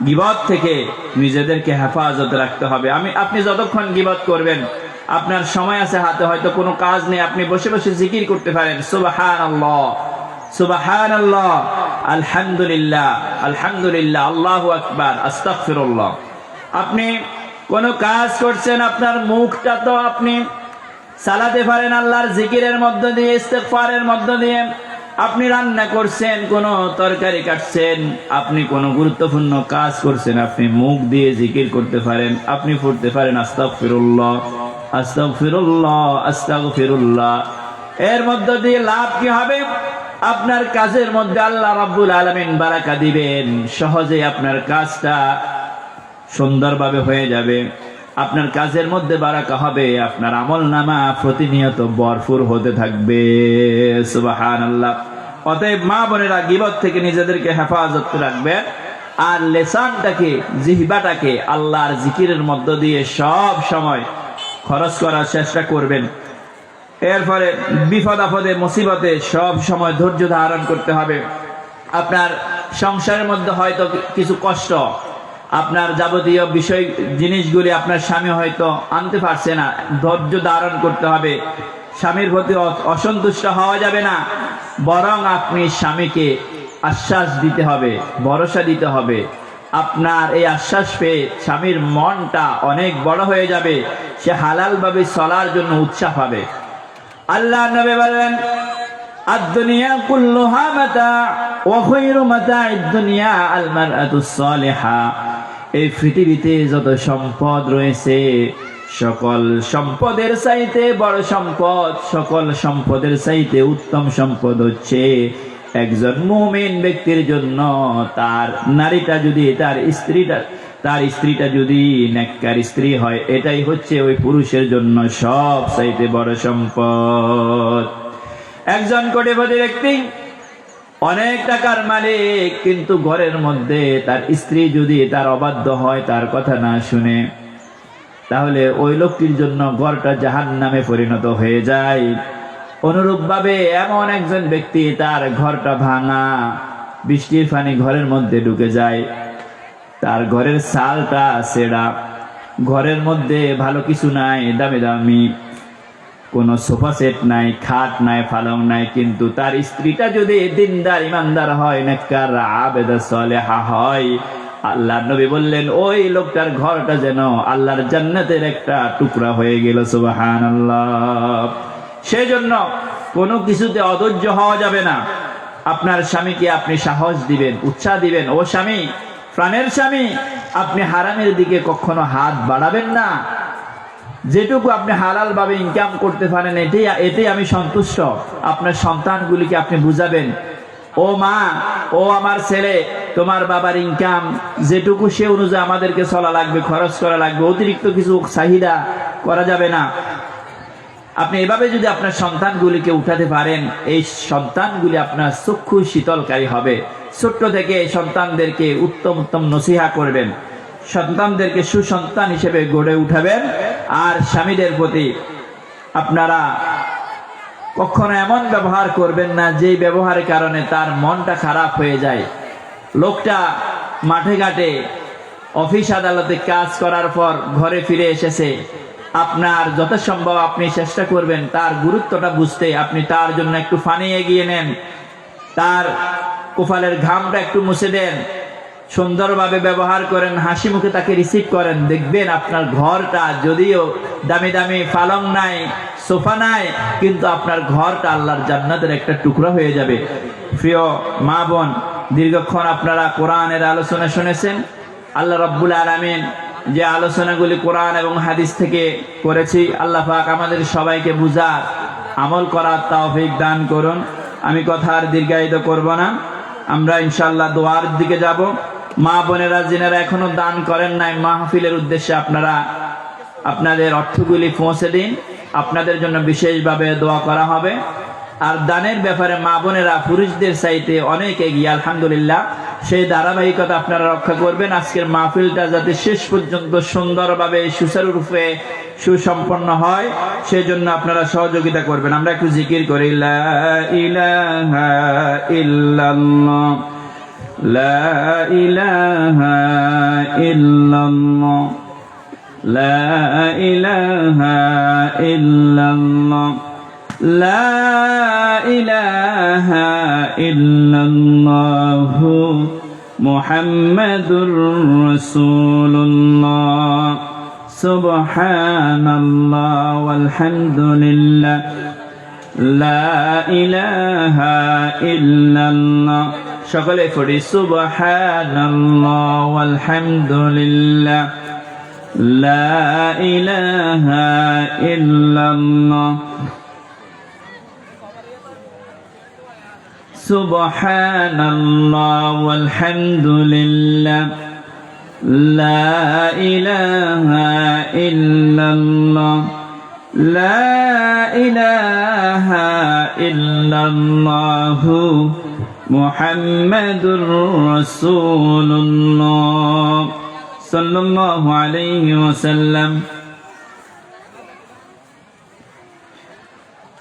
গীবত থেকে নিজেদেরকে হেফাজত রাখতে হবে। আপনি যতক্ষণ গীবত করবেন, আপনার সময় আছে হাতে, হয়তো কোনো কাজ নেই, আপনি বসে বসে জিকির করতে পারেন, সুবহানাল্লাহ সুবহানাল্লাহ, আলহামদুলিল্লাহ আলহামদুলিল্লাহ, আল্লাহু আকবার, আস্তাগফিরুল্লাহ। আপনি কোনো কাজ করছেন, আপনার মুখটা তো আপনি চালাতে পারেন আল্লাহর জিকিরের মধ্য দিয়ে, ইস্তেগফারের মধ্য দিয়ে। আপনি রান্না করছেন, কোন তরকারি কাটছেন, আপনি কোন গুরুত্বপূর্ণ কাজ করছেন, আপনি মুখ দিয়ে জিকির করতে পারেন, আপনি পড়তে পারেন আস্তাগফিরুল্লাহ আস্তাগফিরুল্লাহ আস্তাগফিরুল্লাহ। এর মধ্য দিয়ে লাভ কি হবে? আপনার কাজের মধ্যে আল্লাহ রাব্বুল আলামিন বারাকা দিবেন, সহজে আপনার কাজটা সুন্দরভাবে হয়ে যাবে, আপনার কাজের মধ্যে বারাকা হবে, আপনার আমলনামা প্রতিনিয়ত ভরপুর হতে থাকবে। সুবহানাল্লাহ। অতএব মা বোনেরা, গীবত থেকে নিজেদেরকে হেফাজত রাখবেন, আর লিসানটাকে, জিহ্বাটাকে আল্লাহর জিকিরের মধ্য দিয়ে সব সময় খরচ করার চেষ্টা করবেন। এরপরে বিপদ আপদে মুসিবতে সব সময় ধৈর্য ধারণ করতে হবে। আপনার সংসারের মধ্যে হয়তো কিছু কষ্ট, আপনার যাবতীয় বিষয় জিনিসগুলি আপনার স্বামী হয়তো আনতে পারছে না, ধৈর্য ধারণ করতে হবে। স্বামীর প্রতি অসন্তুষ্ট হওয়া যাবে না, বরং আপনি স্বামীকে আশ্বাস দিতে হবে, ভরসা দিতে হবে। আপনার এই আশ্বাস পেয়ে স্বামীর মনটা অনেক বড় হয়ে যাবে, সে হালাল ভাবে চলার জন্য উৎসাহ পাবে। আল্লাহ নবী বলেন, আদ-দুনিয়া কুল্লুহা মাতা ওয়া খায়রু মাতা'id দুনিয়া আল মারআতুস সালিহা। এই পৃথিবীতে যত সম্পদ রয়েছে, সকল সম্পদের চাইতে বড় সম্পদ, সকল সম্পদের চাইতে উত্তম সম্পদ হচ্ছে একজন মুমিন ব্যক্তির জন্য তার নারীটা যদি, তার স্ত্রীটা যদি নেককার স্ত্রী হয়, এটাই হচ্ছে ওই পুরুষের জন্য সব চাইতে বড় সম্পদ। একজন কোটিপতি ব্যক্তি, অনেক টাকার মালিক, কিন্তু ঘরের মধ্যে তার স্ত্রী যদি তার অবাধ্য হয়, তার কথা না শুনে, তাহলে ওই লোকটির জন্য ঘরটা জাহান্নামে পরিণত হয়ে যায়। অনুরূপভাবে এমন একজন ব্যক্তি, তার ঘরটা ভাঙা, বৃষ্টির পানি ঘরের মধ্যে ঢুকে যায়, তার ঘরের চালটা ছেঁড়া, ঘরের মধ্যে ভালো কিছু নাই, দামি দামি কোনো সোফা সেট নাই, খাট নাই, পালং নাই, কিন্তু তার স্ত্রীটা যদি দিনদার ইমানদার হয়, নেককার আবেদা সালেহা হয়, আল্লাহর নবী বললেন ওই লোকটার ঘরটা যেন আল্লাহর জান্নাতের একটা টুকরা হয়ে গেল। সুবহানাল্লাহ। সেজন্য কোনো কিছুতে অধৈর্য হওয়া যাবে না। আপনার স্বামীকে আপনি সাহস দিবেন, উৎসাহ দিবেন, ও স্বামী, প্রাণের স্বামী, আপনি হারামের দিকে কখনো হাত বাড়াবেন না। যেটুকু আপনি হালাল ভাবে ইনকাম করতে পারেন, এতেই আমি সন্তুষ্ট। আপনার সন্তানগুলিকে আপনি বুঝাবেন, ও মা, ও আমার ছেলে, তোমার বাবার ইনকাম যেটুকু, সে অনুযায়ী আমাদেরকে চলা লাগবে, খরচ করা লাগবে, অতিরিক্ত কিছু চাহিদা করা যাবে না। আপনি এভাবে যদি আপনার সন্তানগুলিকে উঠাতে পারেন, এই সন্তানগুলি আপনার চক্ষু শীতলকারী হবে। ছোট্ট থেকে সন্তানদেরকে উত্তম উত্তম নসিহা করবেন, সন্তানদেরকে সুসন্তান হিসেবে গড়ে উঠাবেন। আর স্বামীদের প্রতি আপনারা কখনো এমন ব্যবহার করবেন না যে ব্যবহারের কারণে তার মনটা খারাপ হয়ে যায়। লোকটা মাঠে ঘাটে অফিস আদালতে কাজ করার পর ঘরে ফিরে এসেছে, আপনার যথাসম্ভব আপনি চেষ্টা করবেন তার গুরুত্বটা বুঝতে। আপনি তার জন্য একটু পানি এগিয়ে নেন, তার কপালের ঘামটা একটু মুছে দেন, সুন্দরভাবে ব্যবহার করেন, হাসি মুখে তাকে রিসিভ করেন, দেখবেন আপনার ঘরটা যদিও দামি দামি পালং নাই, সোফা নাই, কিন্তু আপনার ঘরটা আল্লাহর জান্নাতের একটা টুকরা হয়ে যাবে। প্রিয় মা বোন, দীর্ঘক্ষণ আপনারা কোরআনের আলোচনা শুনেছেন। আল্লাহ রাব্বুল আলামিন যে আলোচনাগুলি কোরআন এবং হাদিস থেকে করেছি, আল্লাহ পাক আমাদের সবাইকে বুঝার, আমল করার তৌফিক দান করুন। আমি কথা আর দীর্ঘায়িত করব না, আমরা ইনশাআল্লাহ দোয়ার দিকে যাব। মা বোনেরা যিনারা এখনো দান করেন নাই, মাহফিলের উদ্দেশ্যে আপনারা আপনাদের অর্থগুলি পৌঁছে দিন, আপনাদের জন্য বিশেষভাবে দোয়া করা হবে। আর দানের ব্যাপারে মা বোনেরা পুরুষদের চাইতে অনেক এগিয়ে, আলহামদুলিল্লাহ। সেই ধারাবাহিকতা আপনারা রক্ষা করবেন। আজকের মাহফিলটা যাতে শেষ পর্যন্ত সুন্দরভাবে সুচারুরূপে সুসম্পন্ন হয়, সেই জন্য আপনারা সহযোগিতা করবেন। আমরা একটু জিকির করি, লা ইলাহা ইল্লাল্লাহ, লা ইলাহা ইল্লাল্লাহ, লা ইলাহা ইল্লাল্লাহ, লা ইলাহা ইল্লাল্লাহ, মুহাম্মাদুর রাসূলুল্লাহ, সুবহানাল্লাহ ওয়ালহামদুলিল্লাহ, লা ইলাহা ইল্লাল্লাহ। সকলে পড়ি, সুবহানাল্লাহ ওয়ালহামদুলিল্লাহ, লা ইলাহা ইল্লাল্লাহ, সুবহানাল্লাহ ওয়ালহামদুলিল্লাহ, লা ইলাহা ইল্লাল্লাহ, লা ইলাহা ইল্লাল্লাহ, মুহাম্মাদুর রাসূলুল্লাহ সাল্লাল্লাহু আলাইহি ওয়াসাল্লাম।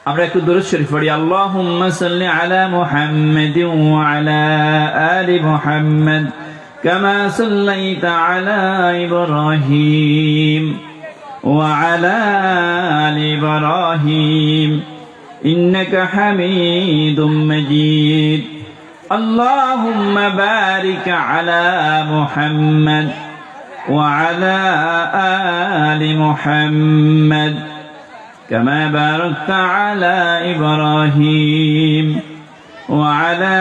আমরা একটু দুরূদ শরীফ পড়ি, আল্লাহুম্মা সাল্লি আলা মুহাম্মাদিন ওয়া আলা আলি মুহাম্মাদ কামা সাল্লাইতা আলা ইব্রাহিম ওয়া আলা আলি ইব্রাহিম ইন্নাকা হামিদুম মাজিদ। আল্লাহুম্মা বারিক আলা মুহাম্মাদ ওয়া আলা আলি মুহাম্মাদ كما باركت على إبراهيم وعلى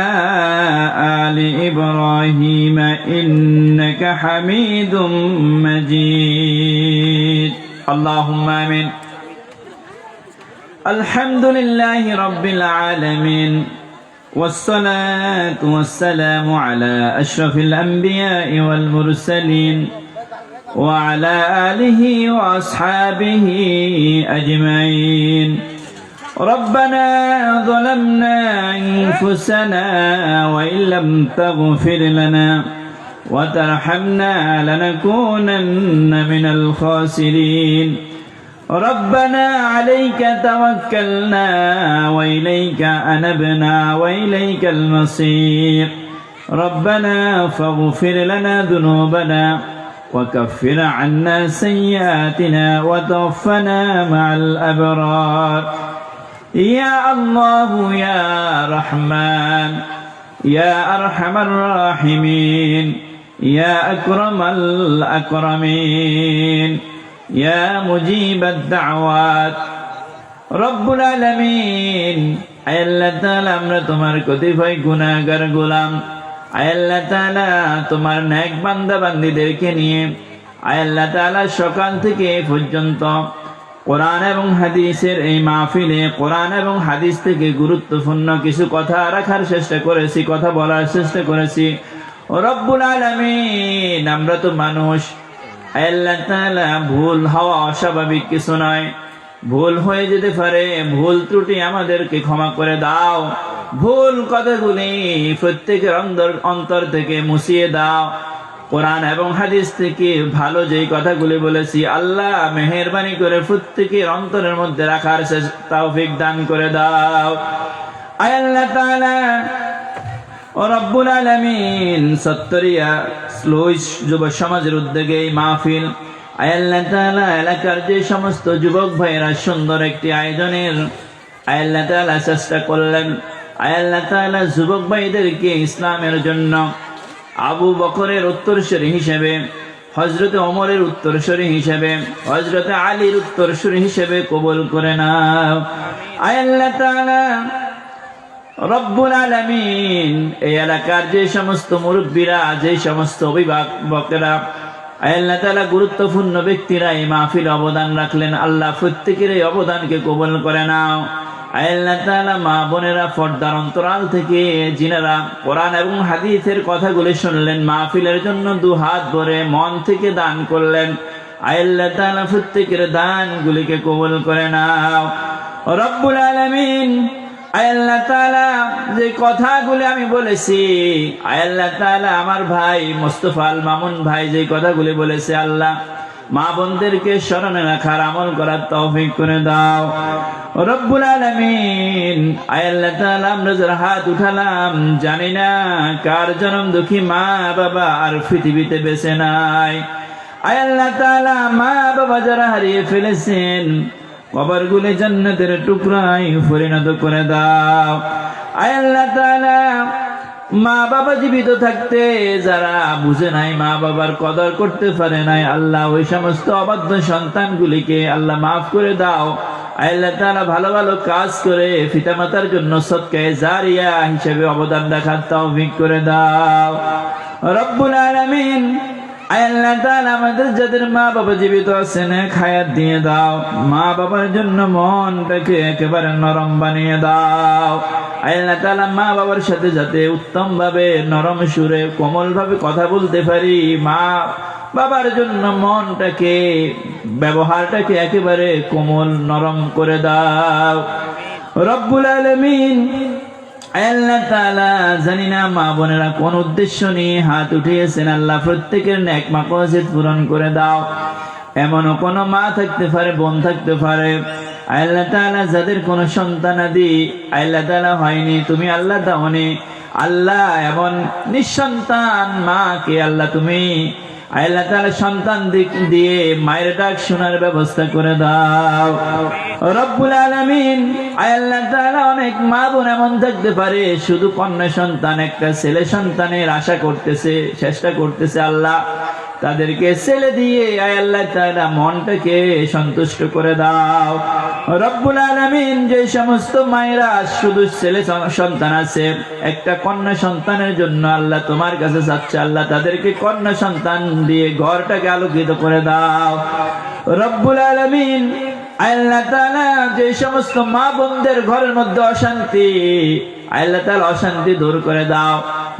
آل إبراهيم إنك حميد مجيد. اللهم آمين. الحمد لله رب العالمين، والصلاة والسلام على أشرف الأنبياء والمرسلين وعلى آله وأصحابه أجمعين. ربنا ظلمنا أنفسنا وإن لم تغفر لنا وترحمنا لنكونن من الخاسرين. ربنا عليك توكلنا وإليك أنبنا وإليك المصير. ربنا فاغفر لنا ذنوبنا وكفر عنا سيئاتنا وتوفنا مع الأبرار. يا الله يا رحمن يا أرحم الراحمين يا أكرم الأكرمين يا مجيب الدعوات رب العالمين. আল্লাহ তাআলা, আমরা তোমার কতিপয় গুনাহগার গোলাম, আল্লাহ তাআলা তোমার নেক বান্দা বান্দীদেরকে নিয়ে আল্লাহ তাআলা সকাল থেকে পর্যন্ত কোরআন এবং হাদিসের এই মাহফিলে কোরআন এবং হাদিস থেকে গুরুত্বপূর্ণ কিছু কথা রাখার চেষ্টা করেছি, কথা বলার চেষ্টা করেছি। রব্বুল আলামিন, আমরা তো মানুষ, আল্লাহ তাআলা ভুল হওয়া অস্বাভাবিক কিছু নয়, ভুল হয়ে যেতে পারে, ভুল ত্রুটি আমাদেরকে ক্ষমা করে দাও। ভুল কথাগুলি প্রত্যেকের অন্তর থেকে মুছিয়ে দাও। কোরআন এবং হাদিস থেকে ভালো যেই কথাগুলি বলেছি, আল্লাহ মেহেরবানি করে প্রত্যেকের অন্তরের মধ্যে রাখার তৌফিক দান করে দাও। আয় আল্লাহ তাআলা ও রব্বুল আলামিন, সত্তরিয়া স্লোইস যুব সমাজের উদ্যোগে এই মাহফিল, আয় আল্লাহ তাআলা এলাকার যে সমস্ত যুবক ভাইয়েরা সুন্দর একটি আয়োজনের আয় আল্লাহ তাআলা চেষ্টা করলেন, আয় আল্লাহ তাআলা যুবক ভাইদেরকে ইসলামের জন্য আবু বকরের উত্তরসূরি হিসেবে, হযরত ওমরের উত্তরসূরি হিসেবে, হযরত আলীর উত্তরসূরি হিসেবে কবুল করে নাও। আয় আল্লাহ তাআলা রব্বুল আলামিন, এই এলাকার যে সমস্ত মুরব্বীরা, যে সমস্ত অভিভাবকেরা, আয় আল্লাহ তাআলা গুরুত্বপূর্ণ ব্যক্তিরা এই মাহফিলে অবদান রাখলেন, আল্লাহ প্রত্যেকের এই অবদানকে কবুল করে নাও। আয় আল্লাহ তাআলা মা বোনেরা পর্দার অন্তরাল থেকে যিনারা কোরআন এবং হাদিসের কথাগুলি শুনলেন, মাহফিলের জন্য দুহাত ভরে মন থেকে দান করলেন, আয় আল্লাহ তাআলা প্রত্যেকের দানগুলিকে কবুল করে নাও। রব্বুল আলামিন, আয় আল্লাহ তাআলা যে কথাগুলি আমি বলেছি, আয় আল্লাহ তাআলা আমার ভাই মোস্তফা আল মামুন ভাই যে কথাগুলি বলেছে, আল্লাহ মা বোনদেরকে স্মরণে রাখার, আমল করার তৌফিক করে দাও। রব্বুল আলামিন, আয় আল্লাহ তাআলা আমরা যারা হাত উঠালাম, জানি না কার জনম দুঃখী মা বাবা আর পৃথিবীতে বেঁচে নাই। আয় আল্লাহ তাআলা মা বাবা যারা হারিয়ে ফেলেছেন, কবরগুলি জান্নাতের টুকরায় পরিণত করে দাও। আয় আল্লাহ তাআলা মা বাবা জীবিত থাকতে যারা বুঝে নাই, মা বাবার কদর করতে পারে নাই, আল্লাহ ওই সমস্ত অবাধ্য সন্তানগুলিকে আল্লাহ মাফ করে দাও। আয় আল্লাহ তাআলা ভালো ভালো কাজ করে পিতামাতার জন্য সদকায়ে জারিয়া হিসেবে অবদান রাখার তৌফিক করে দাও। রব্বুল আলামিন, আয় আল্লাহ তাআলা আমাদের যাদের মা বাবা জীবিত আছেন, হায়াত দিয়ে দাও। মা বাবার জন্য মনটাকে একেবারে নরম বানিয়ে দাও। আয় আল্লাহ তাআলা মা বাবার সাথে যাতে উত্তম ভাবে, নরম সুরে, কোমল ভাবে কথা বলতে পারি, মা বাবার জন্য মনটাকে, ব্যবহারটাকে একেবারে কোমল নরম করে দাও। রব্বুল আলামিন, আল্লাহ তাআলা জানি না মা বোনেরা কোন উদ্দেশ্য নিয়ে হাত উঠিয়েছেন, আল্লাহ প্রত্যেকের নেক মাকসাদ পূরণ করে দাও। এমনও কোন মা থাকতে পারে, বোন থাকতে পারে, আল্লাহ তাআলা যাদের কোন সন্তানাদি আল্লাহ তাআলা হয়নি, তুমি আল্লাহ দাওনি, আল্লাহ এমন নিঃসন্তান মাকে আল্লাহ তুমি আল্লাহ তাআলা সন্তান দিয়ে মায়ের ডাক শোনার ব্যবস্থা করে দাও। রব্বুল আলামিন, আল্লাহ তাআলা অনেক মা বোন এমন থাকতে পারে শুধু কন্যা সন্তান, একটা ছেলে সন্তানের আশা করতেছে, চেষ্টা করতেছে, আল্লাহ তাদেরকে ছেলে দিয়ে আল্লাহ তাআলা মনটাকে সন্তুষ্ট করে দাও। রব্বুল আলামিন, যে সমস্ত মায়েরা শুধু ছেলে সন্তান আছে, একটা কন্যা সন্তানের জন্য আল্লাহ তোমার কাছে চাচ্ছে, আল্লাহ তাদেরকে কন্যা সন্তান দিয়ে ঘরটাকে আলোকিত করে দাও। রব্বুল আলামিন, আল্লাহ তাআলা যে সমস্ত মা বোনদের ঘরের মধ্যে অশান্তি, আল্লাহ তাআলা অশান্তি দূর করে দাও।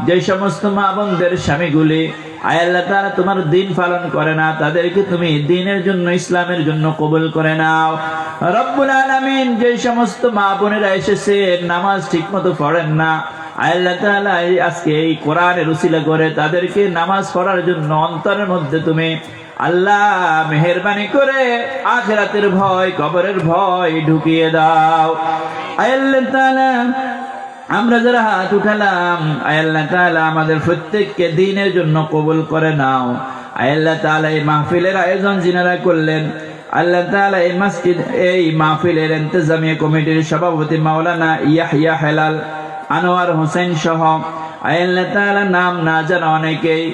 যে সমস্ত মা বোনদের স্বামীগুলি আল্লাহ তাআলা তোমার দিন পালন করে না, তাদেরকে তুমি দ্বীনের জন্য, ইসলামের জন্য কবুল করে নাও। রব্বুল আলামিন, যে সমস্ত মা বোনেরা এসেছে নামাজ ঠিকমতো পড়েন না, আল্লাহ তাআলা আজকে এই কোরআনের উসিলা করে তাদেরকে নামাজ পড়ার জন্য অন্তরের মধ্যে তুমি আল্লাহ মেহেরবানি করে আখিরাতের ভয়, কবরের ভয় ঢুকিয়ে দাও। আল্লাহ তাআলা আমরা যারা হাত উঠালাম, আল্লাহ তাআলা আমাদের প্রত্যেককে দ্বীনের জন্য কবুল করে নাও। আল্লাহ তাআলা এই মাহফিলের আয়োজন যিনারা করলেন, আল্লাহ তাআলা এই মসজিদ, এই মাহফিলের ইন্তেজামিয়া কমিটির সভাপতি মাওলানা ইয়াহইয়া হেলাল, আনোয়ার হোসেন সহ আল্লাহ তাআলা নাম না জানা অনেকেই,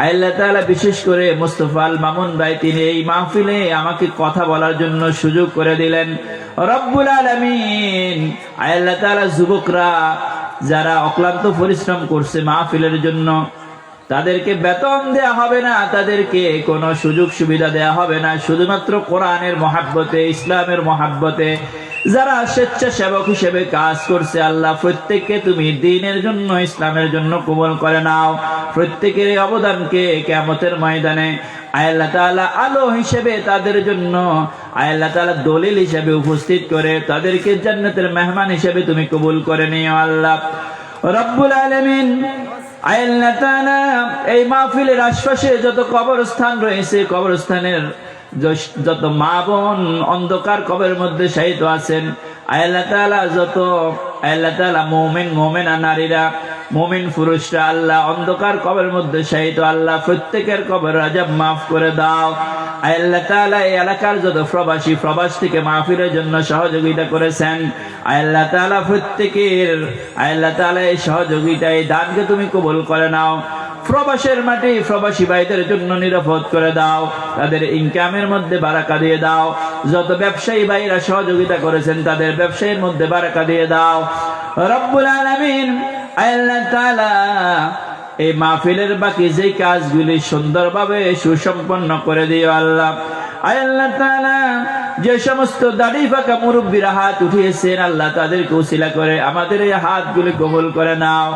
আল্লাহ তাআলা বিশেষ করে মোস্তফা আল মামুন ভাই, তিনি এই মাহফিলে আমাকে কথা বলার জন্য সুযোগ করে দিলেন। রব্বুল আলামিন, আল্লাহ তাআলা যুবকরা যারা অক্লান্ত পরিশ্রম করছে মাহফিলের জন্য, তাদেরকে বেতন দেয়া হবে না, তাদেরকে কোনো সুযোগ সুবিধা দেয়া হবে না, শুধুমাত্র কোরআনের মহাব্বতে, ইসলামের মহাব্বতে যারা স্বেচ্ছাসেবক হিসেবে কাজ করছে, আল্লাহ প্রত্যেককে তুমি দ্বীনের জন্য, ইসলামের জন্য কবুল করে নাও। প্রত্যেকের এই অবদানকে কিয়ামতের ময়দানে আল্লাহ তাআলা আলো হিসেবে তাদের জন্য, আল্লাহ তাআলা দলিল হিসেবে উপস্থিত করে তাদেরকে জান্নাতের মেহমান হিসেবে তুমি কবুল করে নিও। আল্লাহ রব্বুল আলামিন, আল্লাহ তাআলা এই মাহফিলের আশপাশে যত কবরস্থান রয়েছে, কবরস্থানের যত মা বোন অন্ধকার কবরের মধ্যে শায়িত আছেন, আল্লাহ তাআলা যত আল্লাহ তাআলা মুমিন মুমিনা নারীরা মুমিন পুরুষরা আল্লাহ অন্ধকার কবরের মধ্যে শায়িত আল্লাহ প্রত্যেকের কবর আযাব মাফ করে দাও। আয় আল্লাহ তাআলা এই এলাকার যত প্রবাস থেকে মাহফিলের জন্য সহযোগিতা করেছেন, আয় আল্লাহ তাআলা প্রত্যেকের আয় আল্লাহ তাআলা এই সহযোগিতা এই দানকে তুমি কবুল করে নাও। প্রবাসের মাটি প্রবাসী ভাইদের জন্য নিরাপদ করে দাও, তাদের ইনকামের মধ্যে বারাকা দিয়ে দাও। যত ব্যবসায়ী ভাইরা সহযোগিতা করেছেন তাদের ব্যবসায়ের মধ্যে বারাকা দিয়ে দাও রব্বুল আলামিন। আল্লাহ তাআলা এই মাহফিলের বাকি যে কাজগুলি সুন্দরভাবে সুসম্পন্ন করে দিও আল্লাহ। আল্লাহ তাআলা যে সমস্ত দাড়ি পাকা মুরব্বীরা হাত উঠিয়েছেন আল্লাহ তাদেরকে উসিলা করে আমাদের এই হাতগুলি কবুল করে নাও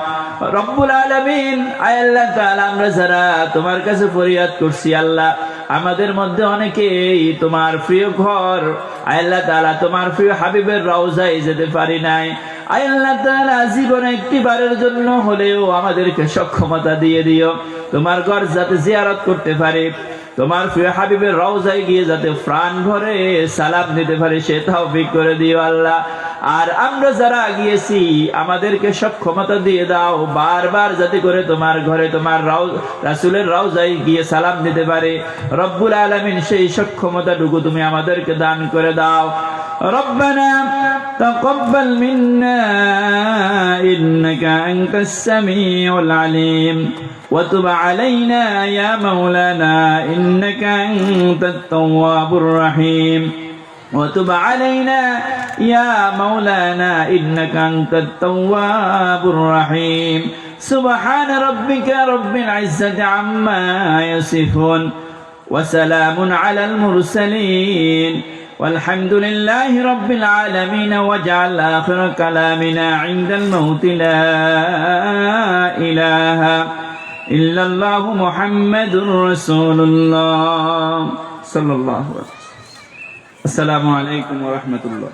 রব্বুল আলামিন। আল্লাহ তাআলা আমরা যারা তোমার কাছে ফরিয়াদ করছি আল্লাহ, আমাদের মধ্যে অনেকেই তোমার প্রিয় ঘর আল্লাহ তাআলা তোমার প্রিয় হাবিবের রওজায় যেতে পারি নাই। আল্লাহ তাআলা জীবনে একটি বারের জন্য হলেও আমাদেরকে সক্ষমতা দিয়ে দিও তোমার ঘর যাতে জিয়ারত করতে পারি, তোমার প্রিয় হাবিবের রওজায় গিয়ে যাতে প্রাণ ভরে সালাম দিতে পারি সে তৌফিক করে দিও আল্লাহ। আর আমরা যারা গিয়েছি আমাদেরকে সক্ষমতা দিয়ে দাও বারবার যাতে করে তোমার ঘরে তোমার রাসূলের রওজায় গিয়ে সালাম দিতে পারে রব্বুল আলামিন সেই সক্ষমতাটুকু তুমি আমাদেরকে দান করে দাও। রব্বানা তাকাব্বাল মিন্না ইন্নাকা আনতাস সামিউল আলিম ওয়া তুব আলাইনা ইয়া মাওলানা ইন্নাকা আনতাত তাওয়াবুর রহিম وتب علينا يا مولانا إنك أنت التواب الرحيم سبحان ربك رب العزة عما يصفون وسلام على المرسلين والحمد لله رب العالمين واجعل آخر كلامنا عند الموت لا إله إلا الله محمد رسول الله صلى الله عليه وسلم। আসসালামু আলাইকুম ওয়া রাহমাতুল্লাহ।